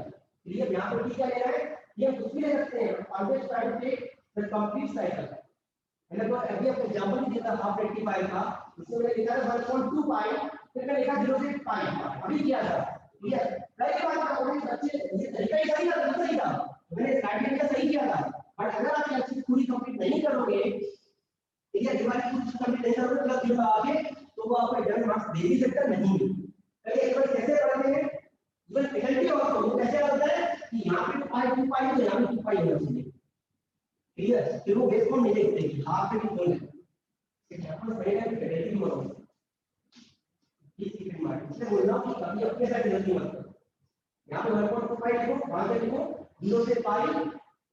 Clear? यहां पर t क्या ले रहा है, ये कुछ भी ले सकते हैं, always try to take the complete cycle. मैंने तो अभी आपको एग्जांपल दिया था हाफ रेक्टिफायर का, उसमें मैंने लिखा था 1.2 पाई, फिर मैंने लिखा 0 से पाई, अभी किया था। क्लियर? कई बार आपने बच्चे ये तरीका ही सही था, सही था, मैंने स्टार्टिंग में सही किया था, बट अगर आप ये चीज पूरी कंप्लीट नहीं करोगे, ठीक है, दिवाली कुछ कंप्लीट नहीं करोगे प्लस 0 आगे, तो वो आपको एग्जाम में मार्क्स दे भी सकता नहीं। चलिए एक बार कैसे पढ़ते हैं, इवन पेनल्टी और तो कैसे होता है कि यहां पे 2 पाई तो यहां पे 2 पाई होना चाहिए। क्लियर? फिर वो वेवफॉर्म नहीं देखते कि हाफ में भी बोल है, एग्जांपल पढ़ेगा कि पेनल्टी हो रहा है, ये सीक्रेट मार्क, इसलिए बोल रहा हूं कि कभी अपने साथ गलती मत करो। यहां पे 1.25 लिखो, वहां पे लिखो 0 से pi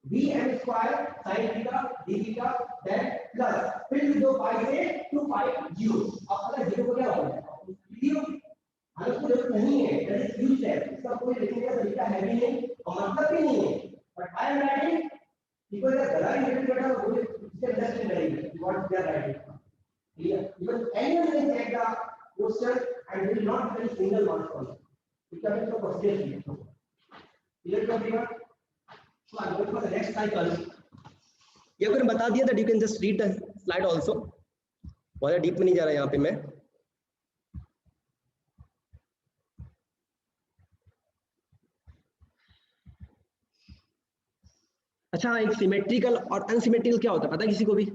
vm square sin theta d theta then plus फिर 2 पाई से 2 पाई 0। अब अगर 0 को क्या होगा, 0 हालांकि जरूरत नहीं है, दैट इज यूज्ड है, इसका कोई लिखने का तरीका है भी नहीं और मतलब भी नहीं है, but I am writing because the gallery little better will understand what they are writing. Clear? Even anyone can check the question and will not get single mark on it. Because it's a question. Clear to everyone? So I'm going for the next cycle. ये अगर बता दिया that you can just read the slide also. बहुत डीप में नहीं जा रहा यहाँ पे मैं। अच्छा, एक सिमेट्रिकल और अनसिमेट्रिकल क्या होता है पता है किसी को भी?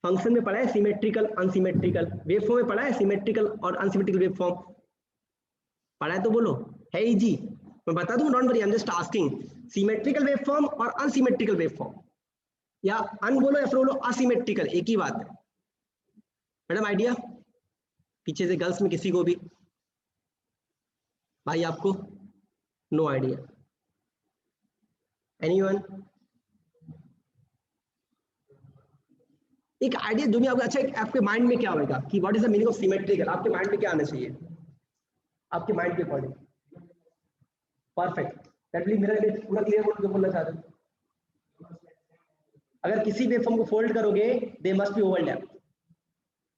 फंक्शन में पढ़ा है सिमेट्रिकल अनसिमेट्रिकल, वेवफॉर्म में पढ़ा है सिमेट्रिकल और अनसिमेट्रिकल वेवफॉर्म, पढ़ा है तो बोलो, है इजी, मैं बता दूं, don't worry, I am just asking. Symmetrical waveform और अनसिमेट्रिकल वेवफॉर्म, या अन बोलो या फिर बोलो असिमेट्रिकल, एक ही बात है। मैडम आइडिया पीछे से गर्ल्स में किसी को भी, भाई आपको नो आइडिया, एनीवन? एक आइडिया जो भी आपको, अच्छा आपके माइंड में क्या होगा कि what is the meaning of symmetrical, आपके माइंड में क्या आना चाहिए, आपके माइंड के अकॉर्डिंग? परफेक्ट, दैट मेरा पूरा क्लियर बोलना चाहते हो। अगर किसी वेवफॉर्म को फोल्ड करोगे, they must be overlap,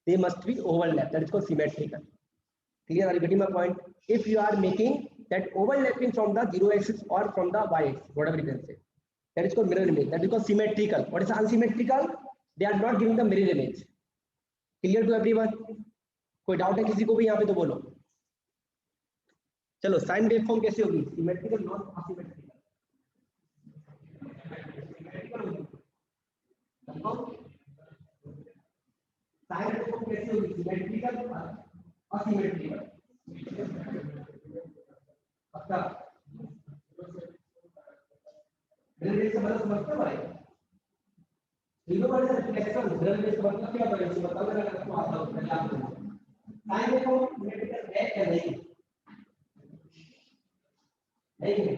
they must be overlap, that is called symmetrical. Clear? Are you getting my point? If you are making that overlapping from the 0 axis or from the y axis, whatever you can say, that is called mirror image, that is called symmetrical. What is unsymmetrical? They are not giving the mirror image. Clear to everyone? कोई डाउट है किसी को भी यहाँ पे तो बोलो। चलो, साइन वेवफॉर्म कैसे होगी, symmetrical not asymmetrical? Sine waveform कैसे होगी, सिमेट्रिकल असिमेट्रिकल? पक्का? मिरर इमेज से मतलब समझते हो भाई? तीनों बड़े रिफ्लेक्शन मिरर इमेज से मतलब क्या बड़े से बताओ, अगर आपको आता हो पहले आप बोलो। साइन वेवफॉर्म सिमेट्रिकल है या नहीं? नहीं है।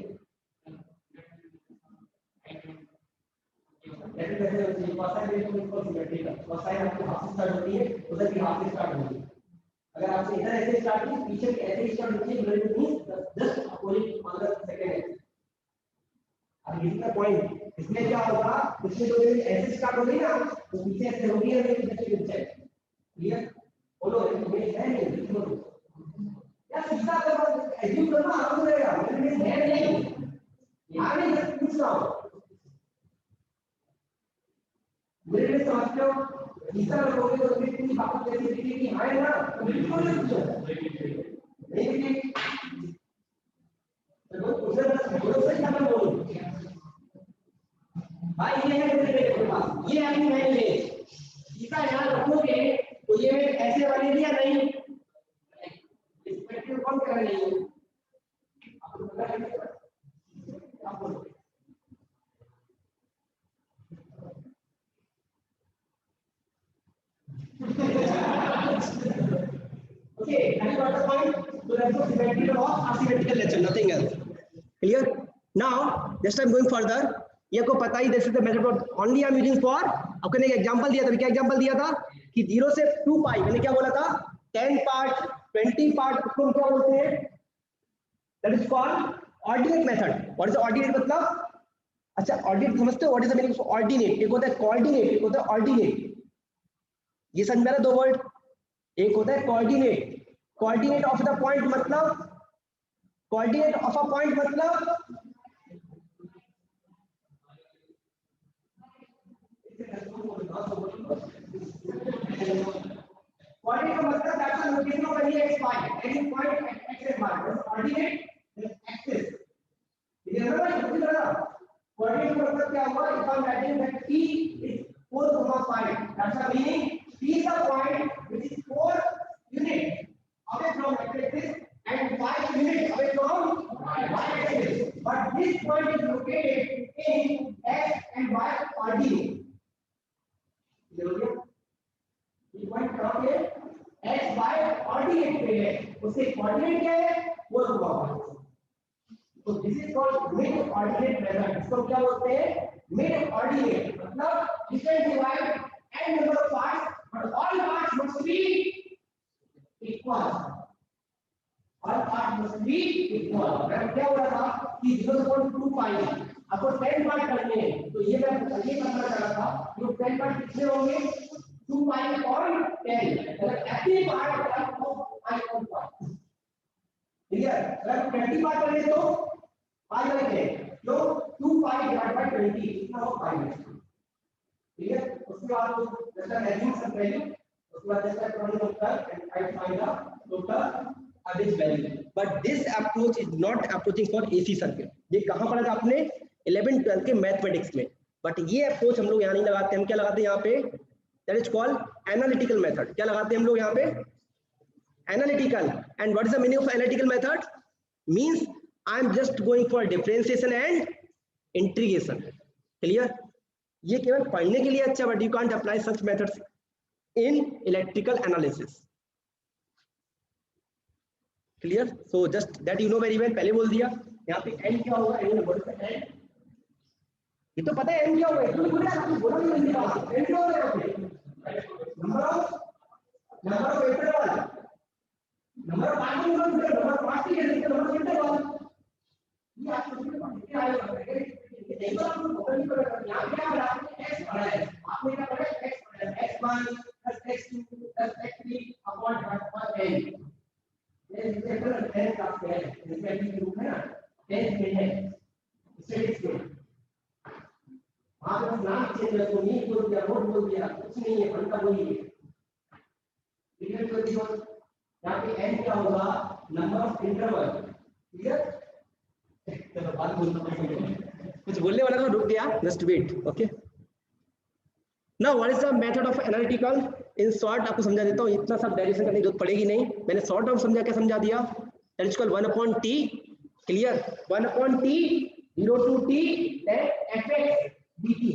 ऐसे कैसे होती है? कोसाइन वेवफॉर्म इसको सिमेट्रिकल, कोसाइन आपकी हाफ से स्टार्ट होती है, उधर की हाफ से स्टार्ट होती है। अगर आपसे इधर ऐसे स्टार्ट की, पीछे की ऐसे स्टार्ट होती है, mirror image just opposite other second है। अब ये का पॉइंट, इसमें क्या होगा, इसमें तो ऐसे स्टार्ट हो गई ना, तो पीछे ऐसे होगी और पीछे पीछे, क्लियर बोलो इमेज है नहीं बोलो यार सीधा करो एज्यूम करना आराम से रहेगा इमेज है नहीं यार नहीं पूछ रहा हूं मेरे लिए समझते हो सीधा करोगे तो इतनी बात कैसे दिखेगी हां ना तो बिल्कुल नहीं पूछो नहीं तो उसे बोलो सही क्या बोलो भाई ये है मेरे पास ये आपकी है इमेज इसका याद रखोगे तो ये ऐसे वाली भी या नहीं स्पेक्ट्रम कौन कर रही है आपको पता है आपको okay have you got the point so that's what symmetrical or asymmetrical nature nothing else clear now just I'm going further ये को पता ही this is the method only I'm using for आपने एक एग्जांपल दिया था क्या एग्जांपल दिया था कि 0 से 2 पाई मैंने क्या बोला था 10 पार्ट 20 पार्ट उसको क्या बोलते हैं that is called ordinate method what is ordinate मतलब अच्छा ऑर्डिनेट समझते हो what is the meaning of ordinate एक होता है कोऑर्डिनेट एक होता है ऑर्डिनेट ये समझ में आ रहा दो वर्ड एक होता है coordinate coordinate of the point मतलब कोऑर्डिनेट ऑफ अ पॉइंट मतलब coordinate का मतलब that's the location of any x y any point at x and y coordinate is axis ये है ना समझ रहा coordinate का मतलब क्या हुआ if I'm writing that p is 4,5 that's the meaning p is a point which is 4 units away from x axis and 5 units away from y axis but this point is located in x and y coordinate ये पॉइंट कहां पे x y कोऑर्डिनेट पे है उसके कोऑर्डिनेट क्या है वो हुआ तो this is called mid coordinate method इसको क्या बोलते हैं मिड कोऑर्डिनेट मतलब you can divide n number of parts but all parts must be equal all parts must be equal मैं क्या बोल रहा था कि 0.2 पाई आपको 10 पार्ट करने हैं तो ये मैं ये करना चाह रहा था ये 10 पार्ट कितने होंगे 2 pi upon 10 अगर every part आपको pi upon 5 क्लियर अगर 20 पार्ट करें तो pi लगेंगे तो 2 pi divided by 20 इतना हो pi क्लियर उसके बाद तो जैसा वैल्यू सब वैल्यू उसके बाद जैसा total Uttar and I find the total average value but this approach is not approaching for AC circuit ये कहां पढ़ा था आपने 11 12 के मैथमेटिक्स में बट ये अप्रोच हम लोग यहां नहीं लगाते हम क्या लगाते हैं यहां पे that is called analytical method क्या लगाते हैं हम लोग यहाँ पे analytical and what is the meaning of analytical method means I am just going for differentiation and integration clear ये केवल पढ़ने के लिए अच्छा but you can't apply such methods in electrical analysis clear so just that you know very well पहले बोल दिया यहाँ पे n क्या होगा n what is the n ये तो पता है n क्या होगा तो बोला नहीं n क्या होगा number of interval number of particles number of particles number of interval ये आपको क्या आएगा ये देखो आपको पता नहीं पड़ेगा यहां क्या है आपने x पढ़ा है आपने क्या पढ़ा है x पढ़ा है x1 + x2 + x3 upon n ये इंटीग्रल 10 का है इसका भी रूप है ना 10 में है स्टैटिक्स में आप नाम चेंज कर दो नहीं बोल दिया नोट बोल दिया कुछ नहीं है बनता वही है क्लियर कर दियो यहां पे n क्या होगा नंबर ऑफ इंटरवल क्लियर चलो बात बोलना पड़ेगा कुछ बोलने वाला तो रुक गया just wait okay now what is the method of analytical in short आपको समझा देता हूं इतना सब डेरिवेशन करने की जरूरत पड़ेगी नहीं मैंने शॉर्ट ऑफ समझा क्या समझा दिया that is called 1/t clear 1/t 0 to t then fx dt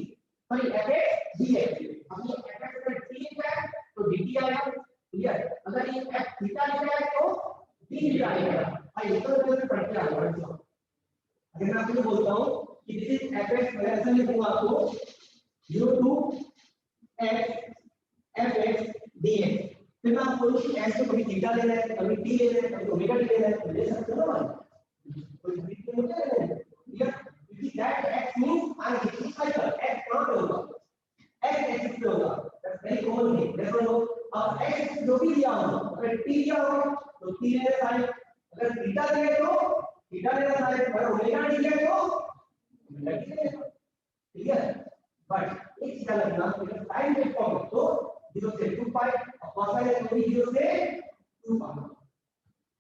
sorry fx dx अब ये fx अगर t लिखा है तो dt आएगा क्लियर अगर ये f थीटा लिखा है तो d थीटा आएगा भाई इतना तो पढ़ते आ रहा है अगर मैं आपको बोलता हूं कि दिस इज fx मैं ऐसा लिखूंगा आपको 0 to x fx dx फिर मैं आपको s को कभी थीटा लेना है कभी t लेना है कभी ओमेगा t लेना है तो ले सकते हो ना कोई दिक्कत नहीं है clear that x means I am taking cycle x not होगा x axis पे होगा that's very common thing that's why अब x जो भी दिया हो, अगर t दिया हो तो t लेना साइन, अगर थीटा दिया तो थीटा लेना साइन, अगर ओमेगा दिया तो ओमेगा टी लेना, ठीक है। बट एक चीज लगना कि साइन वेवफॉर्म तो 0 से 2 पाई और कोसाइन है तो 0 से 2 पाई,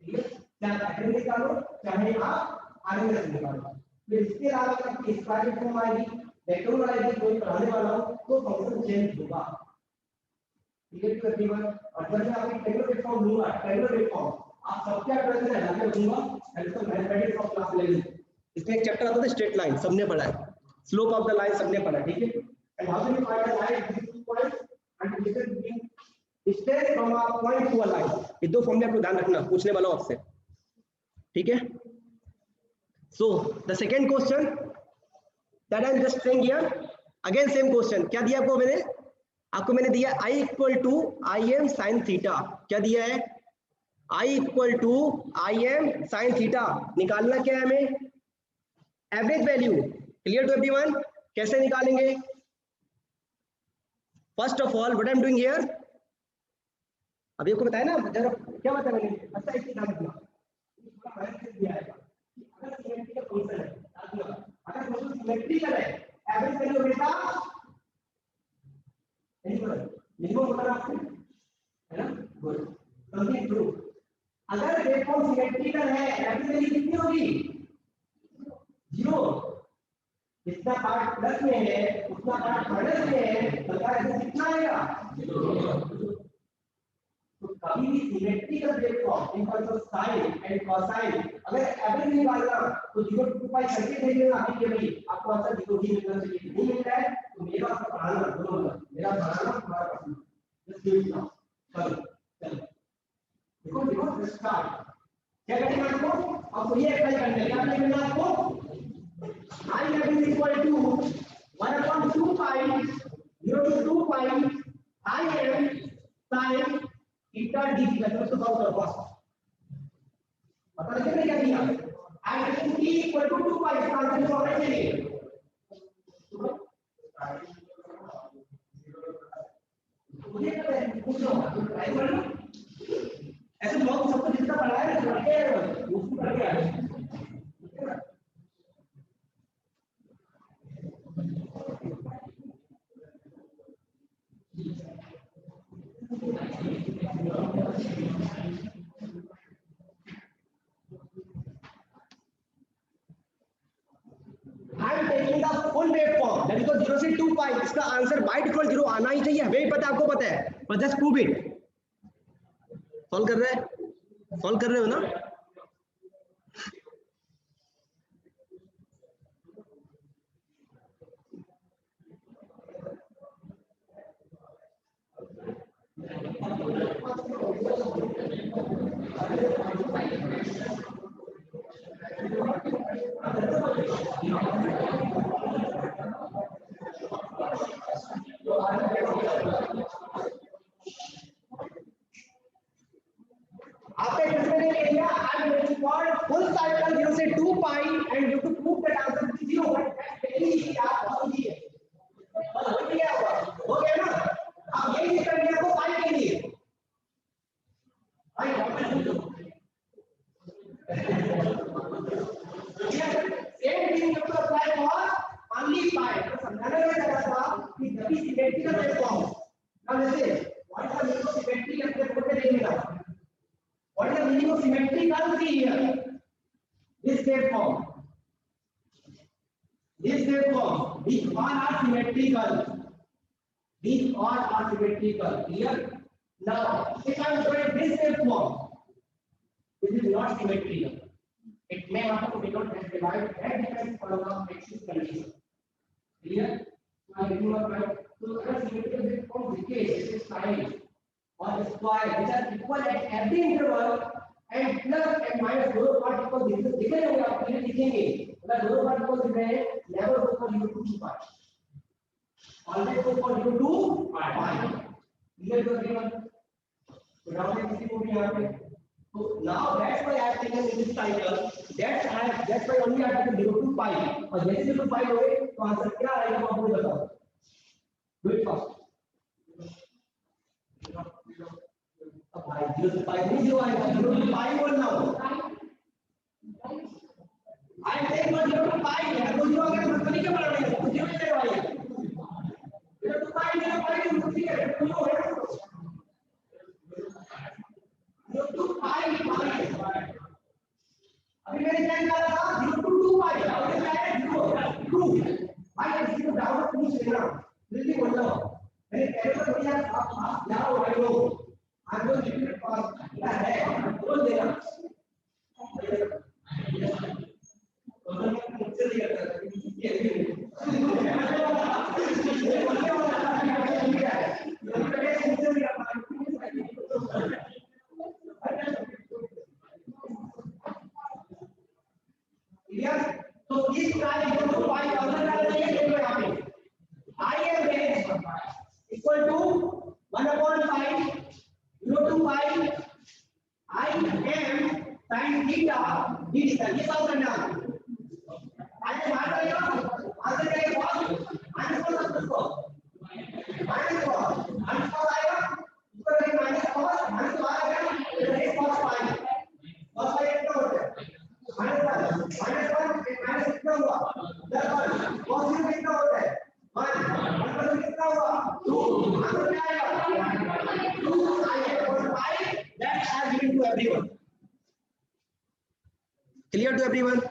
ठीक है। चाहे पैटर्न निकालो चाहे आप आरएमएस निकालो, फिर इसके अलावा इस स्क्वायर फॉर्म आएगी, वेक्टर आएगी, कोई पढ़ाने वाला हो तो फंक्शन चेंज होगा, ठीक है। तो एवरीवन और जब मैं आपकी टेबल वेवफॉर्म लूंगा, टेबल वेवफॉर्म आप सब क्या करते हैं लगा दूंगा, एल्सो मैथमेटिक्स ऑफ क्लास 11 इसमें एक चैप्टर आता है स्ट्रेट लाइन, सबने पढ़ा है, स्लोप ऑफ द लाइन सबने पढ़ा है, ठीक है। And how do you find the line this point and distance between distance from a point to a line, ये दो फॉर्मूले आपको ध्यान रखना, पूछने वाला हूं आपसे, ठीक है। So the second question that I am just saying here, again same question, क्या दिया आपको मैंने दिया i equal to I M sine theta, क्या दिया है i equal to I M sine theta, निकालना क्या है हमें average value, clear to everyone, कैसे निकालेंगे, first of all what I am doing here, अभी आपको बताया ना जरा क्या बताया मैंने, अच्छा इसकी ध्यान रखना दिया है अगर सिमेट्रिकल फंक्शन है, अगर फंक्शन सिमेट्रिकल है एवरेज वैल्यू हमेशा मिनिमम होता है आपको, है ना, गुड, समथिंग ट्रू, अगर वेवफॉर्म सिमेट्रिकल है एवरेज वैल्यू कितनी होगी 0, जितना पार्ट प्लस में है उतना पार्ट माइनस में है, तो ऐसे कितना आएगा 0। तो कभी भी symmetrical waveform in terms of sine and cosine अगर एवरेज निकालना तो 0 to 2 पाई करके देख लेना अभी के भाई आपको आंसर 0 ही मिलना चाहिए, नहीं मिल रहा है तो मेरा आपका पढ़ाना दोनों मेरा पढ़ाना तुम्हारा पढ़ाना, जस्ट डू इट नाउ, चलो देखो स्टार्ट, क्या करेंगे आपको ये अप्लाई करना है, क्या करना है आपको I is equal to 1/2 pi 0 to 2 pi I am sin theta d theta, तो सॉल्व करो बस, पता लगे क्या दिया I is equal to 2 pi, इसका आंसर तो होना चाहिए, मुझे पता है कुछ ट्राई कर लो, ऐसे बहुत सबको जितना पढ़ा है करके उसको करके आए, इसका आंसर बाय डिफॉल्ट 0 आना ही चाहिए, हमें पता आपको पता है, पर जस्ट प्रूव इट, सॉल्व कर रहे हो ना, आपका क्वेश्चन है area I am required full cycle 0 से 2 pi and you to prove that answer is 0, but पहले ही आप समझिए बस हो गया ना, आप यही कर दिया तो पाई के लिए I same thing you to apply for only pi, तो समझाने में क्या था कि जब भी सिमेट्रिकल वेवफॉर्म ना जैसे what is the meaning of symmetrical waveform को देखिएगा, what is the meaning of symmetrical, see here this waveform these all are symmetrical, clear, now if I am showing this waveform this is not symmetrical, it may have to become divide that depends on the axis condition, clear, so I do not write, so the symmetrical waveform decay is sine or square which are equal at every interval and plus and minus दोनों particles दिख रहे होंगे, आप क्लियर दिखेंगे, अगर दोनों particles दिख रहे हैं never go for 0 to 2 pi, always go for 0 to pi, clear to everyone, तो now किसी को भी यहाँ पे, so now that's why I have taken this cycle, that's why only I have taken 0 to pi, और जैसे 0 to pi हो गए तो आंसर क्या आएगा वो आपको बताओ, do it fast. अब भाई 0 से पाई नहीं 0 आएगा, 0 to पाई बोलना हो। आई टेक 0 to पाई है, तो 0 अगर मतलब नहीं क्या बनाना है, तो 0 से आएगा। 0 to पाई 0 पाई तो ठीक है, 0 है। 0 to पाई अभी मैंने क्या निकाला था 0 to 2 पाई, और क्या है 0 2 भाई किसी को डाउट पूछ लेना, जल्दी बोल जाओ। मैंने पहले तो बोला आप जाओ भाई लोग आज जो लिमिट पास क्या है बोल देना। तो इस कार्य को तो पाई ऑर्डर डालना चाहिए देखो यहां पे I am equal to 1/5 0 to pi I am sin theta d theta ये सब करना है। आगे बात करेगा आगे क्या cos माइनस cos उसको माइनस cos आएगा ऊपर एक माइनस cos माइनस आ गया ये cos pi कितना होता है माइनस 1 कितना हुआ 10 cos कितना होता है 1 कितना हुआ 2 आंसर क्या आएगा 2 आएगा और pi that has given to everyone. Clear to everyone?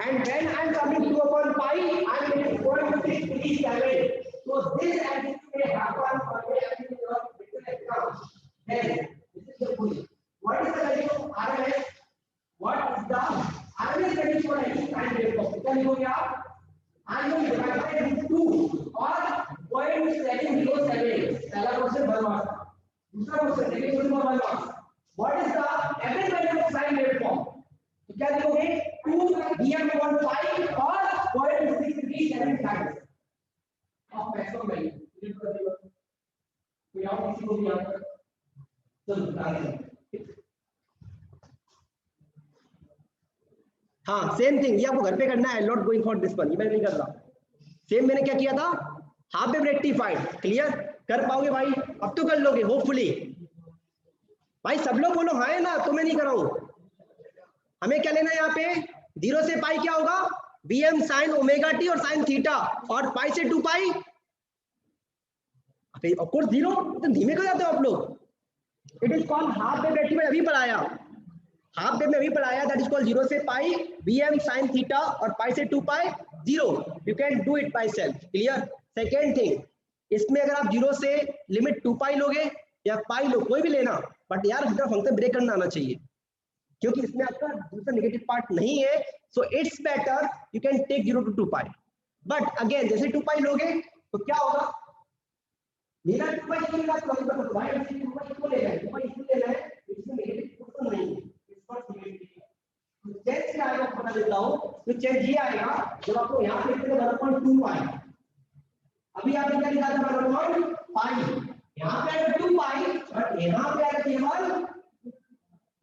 And when I am coming to upon pi, I am going to take 37. So this addition may happen for the exam. Then this is the point. What is the value of RMS? What is the RMS value for any time waveform? Can you go here? I am divided by 2 or 0.707. पहला क्वेश्चन बनवा दूसरा क्वेश्चन सेकंड क्वेश्चन बनवा what is the average value of sine waveform तो क्या लिखोगे 2 dm/5 और 0.637 टाइम्स ऑफ मैक्सिमम वैल्यू कोई और किसी को भी आंसर चलो बता दें। हाँ सेम थिंग ये आपको घर पे करना है, not going for this one, ये मैं नहीं कर रहा। सेम मैंने क्या किया था हाफ वेव रेक्टिफाइड, क्लियर कर पाओगे भाई अब तो कर लोगे होपफुली। भाई सब लोग बोलो हाँ है ना, तो मैं नहीं कर रहा हूं। हमें क्या लेना है यहाँ पे 0 से पाई क्या होगा Vm sin ओमेगा टी और sin थीटा और पाई से 2 पाई ऑफ कोर्स 0 तो धीमे क्यों जाते हो आप लोग। It is called half wave rectified, अभी पढ़ाया हाफ वेव में अभी पढ़ाया दैट इज कॉल्ड 0 से पाई Vm sin थीटा और पाई से 2 पाई 0 you can do it by self, clear. Second thing इसमें अगर आप 0 से लिमिट 2 पाई लोगे या पाई लो कोई भी लेना बट यार इसका फंक्शन ब्रेक करना आना चाहिए क्योंकि इसमें आपका दूसरा नेगेटिव पार्ट नहीं है। So it's better you can take 0 to 2 pi but again जैसे 2 पाई लोगे तो क्या होगा मेरा 2 पाई की बात कौन सा भाई ऐसे 2 पाई को लेना है 2 पाई इसको लेना है इसमें नेगेटिव कुछ नहीं है इस पर नेगेटिव तो चेंज क्या आएगा बता देता हूं तो चेंज ये आएगा जब आपको यहां पे लिखते हैं 1.2 पाई अभी आपने क्या लिखा था 1 पाई यहां पे आएगा 2 पाई बट यहां पे आएगा केवल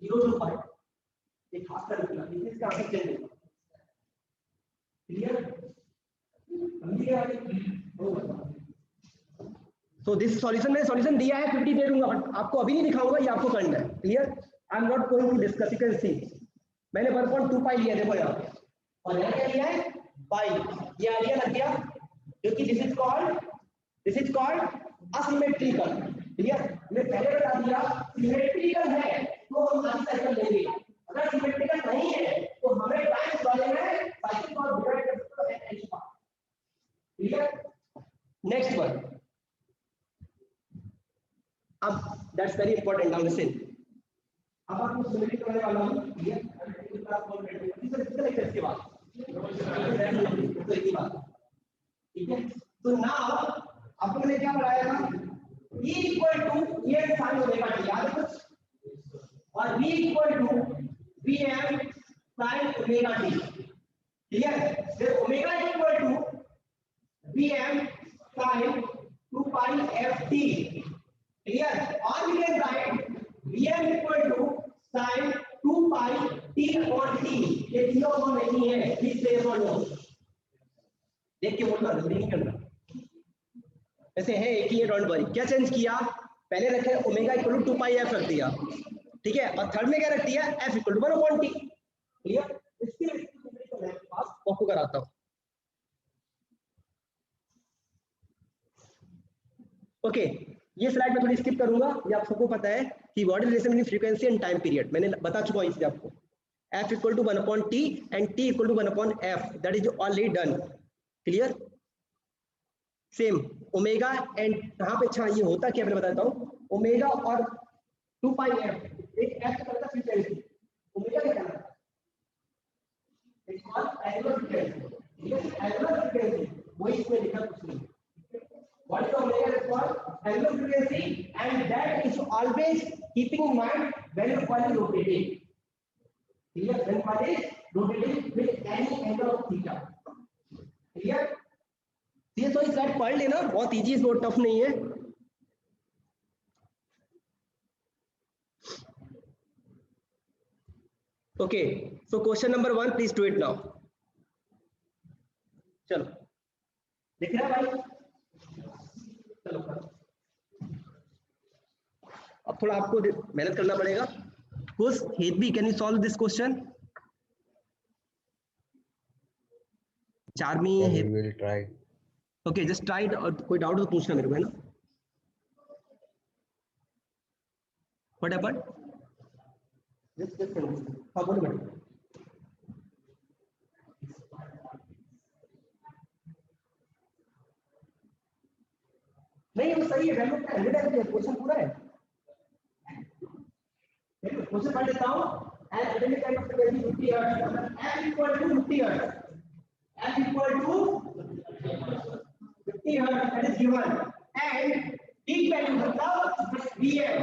0 to पाई एक खास तरह का इसका आंसर चेंज होगा क्लियर समझिए सो दिस सॉल्यूशन में सॉल्यूशन दिया है 50 दे दूंगा बट आपको अभी नहीं दिखाऊंगा ये आपको करना है clear. I am not going to discuss you can see मैंने 1.2 पाई लिया देखो यहां और यहां क्या लिया है पाई ये एरिया लग गया क्योंकि this is called asymmetrical clear. मैं पहले बता दिया सिमेट्रिकल है तो हम आगे साइकिल लेंगे अगर सिमेट्रिकल नहीं है तो हमें टाइम्स वाले में साइकिल को डिवाइड कर सकते हैं एच बार क्लियर। नेक्स्ट वन अब that's very important now listen अब आपको सिमेट्रिक करने वाला हूं क्लियर इसके बाद ठीक है। तो नाउ आपको मैंने क्या पढ़ाया था E equal to Vm sin omega t याद है कुछ और V equal to Vm sin omega t clear. फिर omega equal to Vm sin 2 pi ft clear और we can write Vm equal to sin 2 pi t और t ये तीनों को नहीं है प्लीज से बोलो देख के बोलना जल्दी नहीं करना ऐसे है एक ही है डोंट वरी। क्या चेंज किया पहले रखे omega equal to 2 pi F रख दिया, ठीक है, और थर्ड में क्या रख दिया, F equal to 1/t। Clear? इसके मैं पास आपको कराता हूं। ओके, ये स्लाइड में थोड़ी स्किप करूंगा, ये आप सबको पता है कि what is relation between frequency and time period, मैंने बता चुका हूं इससे आपको। f equal to 1/t and t equal to 1/f, that is already done. Clear? Same omega and कहां पे, अच्छा ये होता क्या, मैं बताता हूं। ओमेगा और 2 पाई f, एक f करता फ्रीक्वेंसी, ओमेगा क्या करता है, इट्स कॉल्ड एंगुलर फ्रीक्वेंसी। ये एंगुलर फ्रीक्वेंसी वही इसमें लिखा कुछ नहीं। What is the omega is called angular frequency, and that is always keeping in mind when the coil is rotating. Clear? When coil is rotating with any angle of theta. Clear? ये तो इस स्लाइड पढ़ लेना, बहुत इजी है, बहुत टफ नहीं है। Okay, so question number 1, please do it now. चलो, दिख रहा है भाई? चलो, अब थोड़ा आपको मेहनत करना पड़ेगा। कुछ Hetvi, can you solve this question? Charmi, We will try. Okay, just try, और कोई डाउट तो पूछना मेरे को, है ना? What happened? हाँ बोलो मैडम। नहीं वो सही है, वैल्यू का 100 है, क्वेश्चन पूरा है। क्वेश्चन पढ़ लेता हूं। As atomic time of frequency 50 hertz, f equal to 50 hertz, f equal to 50 hertz, that is given, and peak value मतलब Vm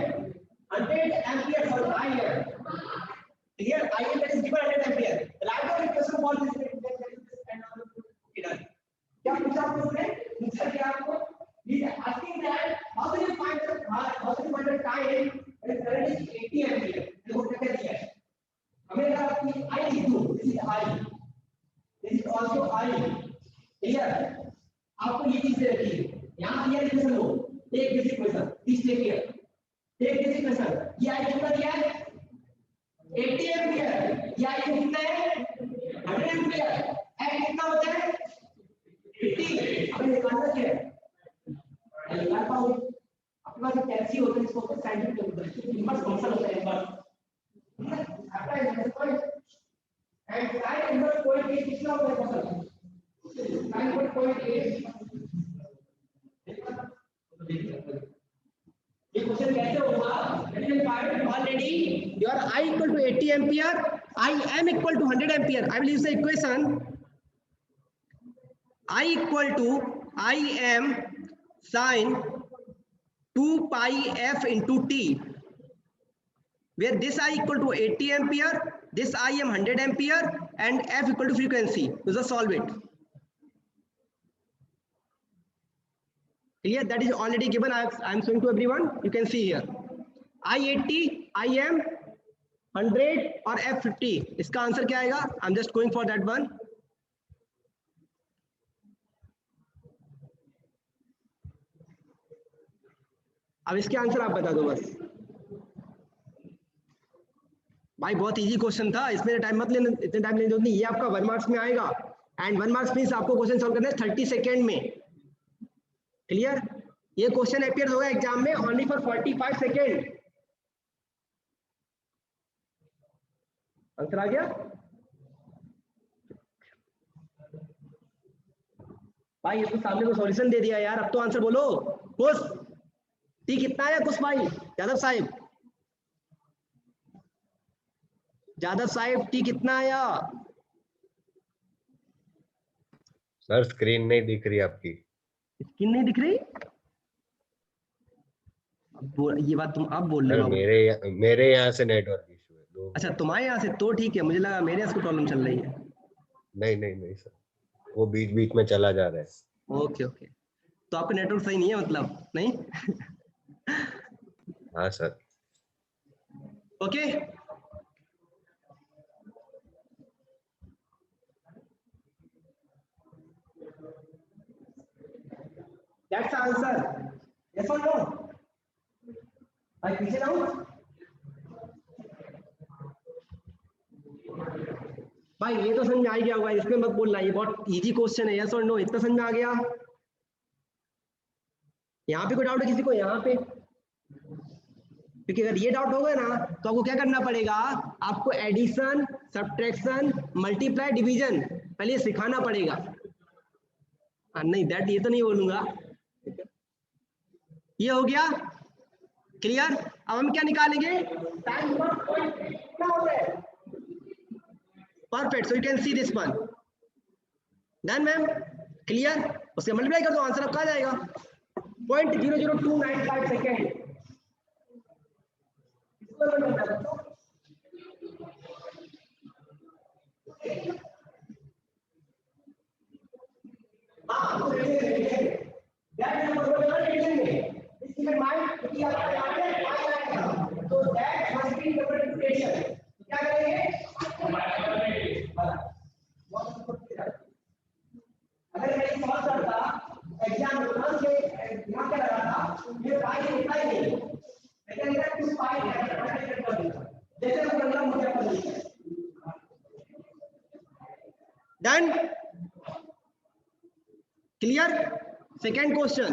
100 ampere for IM। Clear? IM that is given 100 ampere. Write down equation for this क्या पूछा आपको उसने? पूछा क्या आपको? He is asking that how do you find the time when current is 80 ampere? देखो क्या दिया है, हमें लगा कि I लिख दो, this is I, this is also I। Clear? आपको ये चीज रखी है, यहाँ दिया इक्वेशन लो, take this equation, this take here, take this equation, ये I कितना दिया है 80 एम्पीयर, ये I कितना है 100 एम्पीयर, F कितना होता है 80। हमें निकालना क्या है, निकाल पाओगे आपके पास एक कैलसी होता है, इसको साइंटिफिक इनवर्स फंक्शन होता है, इनवर्स आपका inverse point and sine inverse point के कितना होता है function, sine inverse point A. ये क्वेश्चन कैसे होगा, already your I equal to 80 ampere, IM equal to 100 ampere. I will use the equation I equal to IM sin 2 pi f into t, where this I equal to 80 ampere, this I am 100 ampere, and f equal to frequency. So just solve it. Clear? That is already given. I am showing to everyone. You can see here. I 80, I am 100 और f 50. इसका आंसर क्या आएगा? I'm just going for that one. अब इसके आंसर आप बता दो बस। भाई बहुत इजी क्वेश्चन था, इसमें टाइम मत लेना, इतने टाइम लेने जरूरत नहीं। ये आपका 1 मार्क्स में आएगा, एंड 1 मार्क्स मींस आपको क्वेश्चन सॉल्व करना है 30 सेकेंड में। क्लियर? ये क्वेश्चन अपीयर होगा एग्जाम में ओनली फॉर 45 सेकेंड। आंसर आ गया भाई, इसको सामने को सॉल्यूशन दे दिया यार, अब तो आंसर बोलो। कुछ टी कितना है कुछ भाई? यादव साहिब, यादव साहिब टी कितना आया? सर स्क्रीन नहीं दिख रही आपकी। स्क्रीन नहीं दिख रही? ये बात तुम अब बोल रहे हो? मेरे यहाँ से नेटवर्क इशू है। अच्छा तुम्हारे यहाँ से तो ठीक है, मुझे लगा मेरे यहाँ से प्रॉब्लम चल रही है। नहीं नहीं नहीं सर, वो बीच बीच में चला जा रहा है। ओके ओके, तो आपका नेटवर्क सही नहीं है मतलब? नहीं हाँ sir. Okay, that's the answer. Yes और नो? भाई पीछे जाऊं? भाई ये तो समझ में आ गया होगा, इसमें मत बोलना, ये बहुत इजी क्वेश्चन है, यस और नो, इतना समझ में आ गया। यहाँ पे कोई डाउट है किसी को? यहाँ पे, क्योंकि अगर ये डाउट होगा ना तो आपको क्या करना पड़ेगा, आपको एडिशन, सब्ट्रैक्शन, मल्टीप्लाई, डिवीजन पहले ये सिखाना पड़ेगा। नहीं दैट ये तो नहीं बोलूंगा। ये हो गया क्लियर। अब हम क्या निकालेंगे, टाइम क्या हो रहा है, perfect, so you can see this one. Done ma'am, clear. उससे मल्टीप्लाई कर दो, आंसर आपका आ जाएगा 0.00295 सेकेंड। अगर मैं सॉल्व करता एग्जाम में यहाँ क्या लगा था, ये पाई लिखा ही नहीं, लेकिन अगर कुछ पाई जैसे मैं बंदा मुझे पता डन, क्लियर। सेकेंड क्वेश्चन,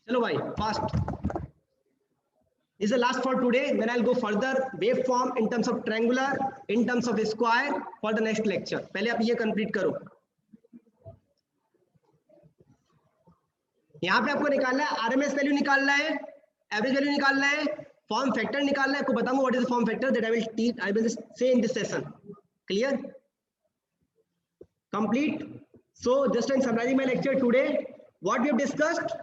चलो भाई fast, is the last for today, then I'll go further waveform in terms of triangular, in terms of square for the next lecture। पहले आप ये कंप्लीट करो। यहाँ पे आपको निकालना है आरएमएस वैल्यू, निकालना है एवरेज वैल्यू, निकालना है फॉर्म फैक्टर निकालना है। आपको बताऊंगा what is the form factor that I will say in this session. Clear, complete. So just I am summarising my lecture today, what we have discussed,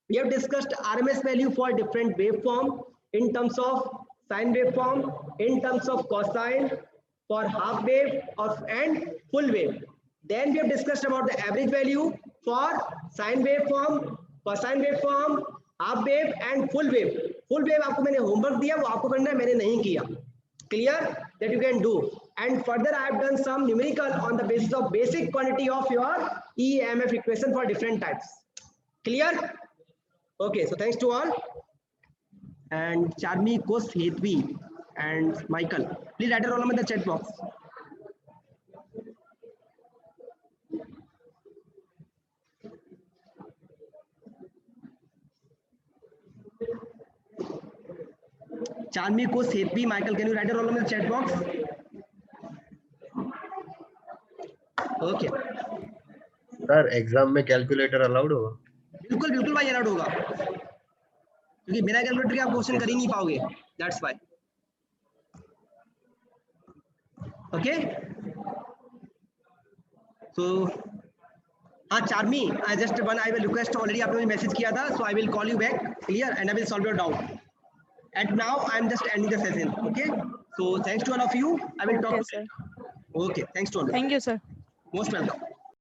we have discussed RMS value for different waveform in terms of sine waveform, in terms of cosine, for half wave and full wave. Then we have discussed about the average value for sine waveform, cosine waveform, half wave and full wave. Full wave आपको मैंने होमवर्क दिया, वो आपको करना है, मैंने नहीं किया। Clear that you can do. And further I have done some numerical on the basis of basic quantity of your EMF equation for different types. Clear? Okay, so thanks to all. And Charmi, Kos, Hetvi, and Michael, please write a roll number in the chat box. Charmi, Kos, Hetvi, Michael, can you write a roll number in the chat box? Okay. Sir exam में कैलकुलेटर अलाउड होगा? बिल्कुल बिल्कुल भाई अलाउड होगा, क्योंकि बिना कैलकुलेटर के आप क्वेश्चन कर ही नहीं पाओगे, दैट्स व्हाई। ओके, सो हाँ Charmi, I just one I will request, already आपने मुझे मैसेज किया था, so I will call you back, clear, and I will solve your doubt. At now I am just ending the session. Okay, so thanks to all of you, I will talk. Okay, thanks to all, thank you sir, most welcome.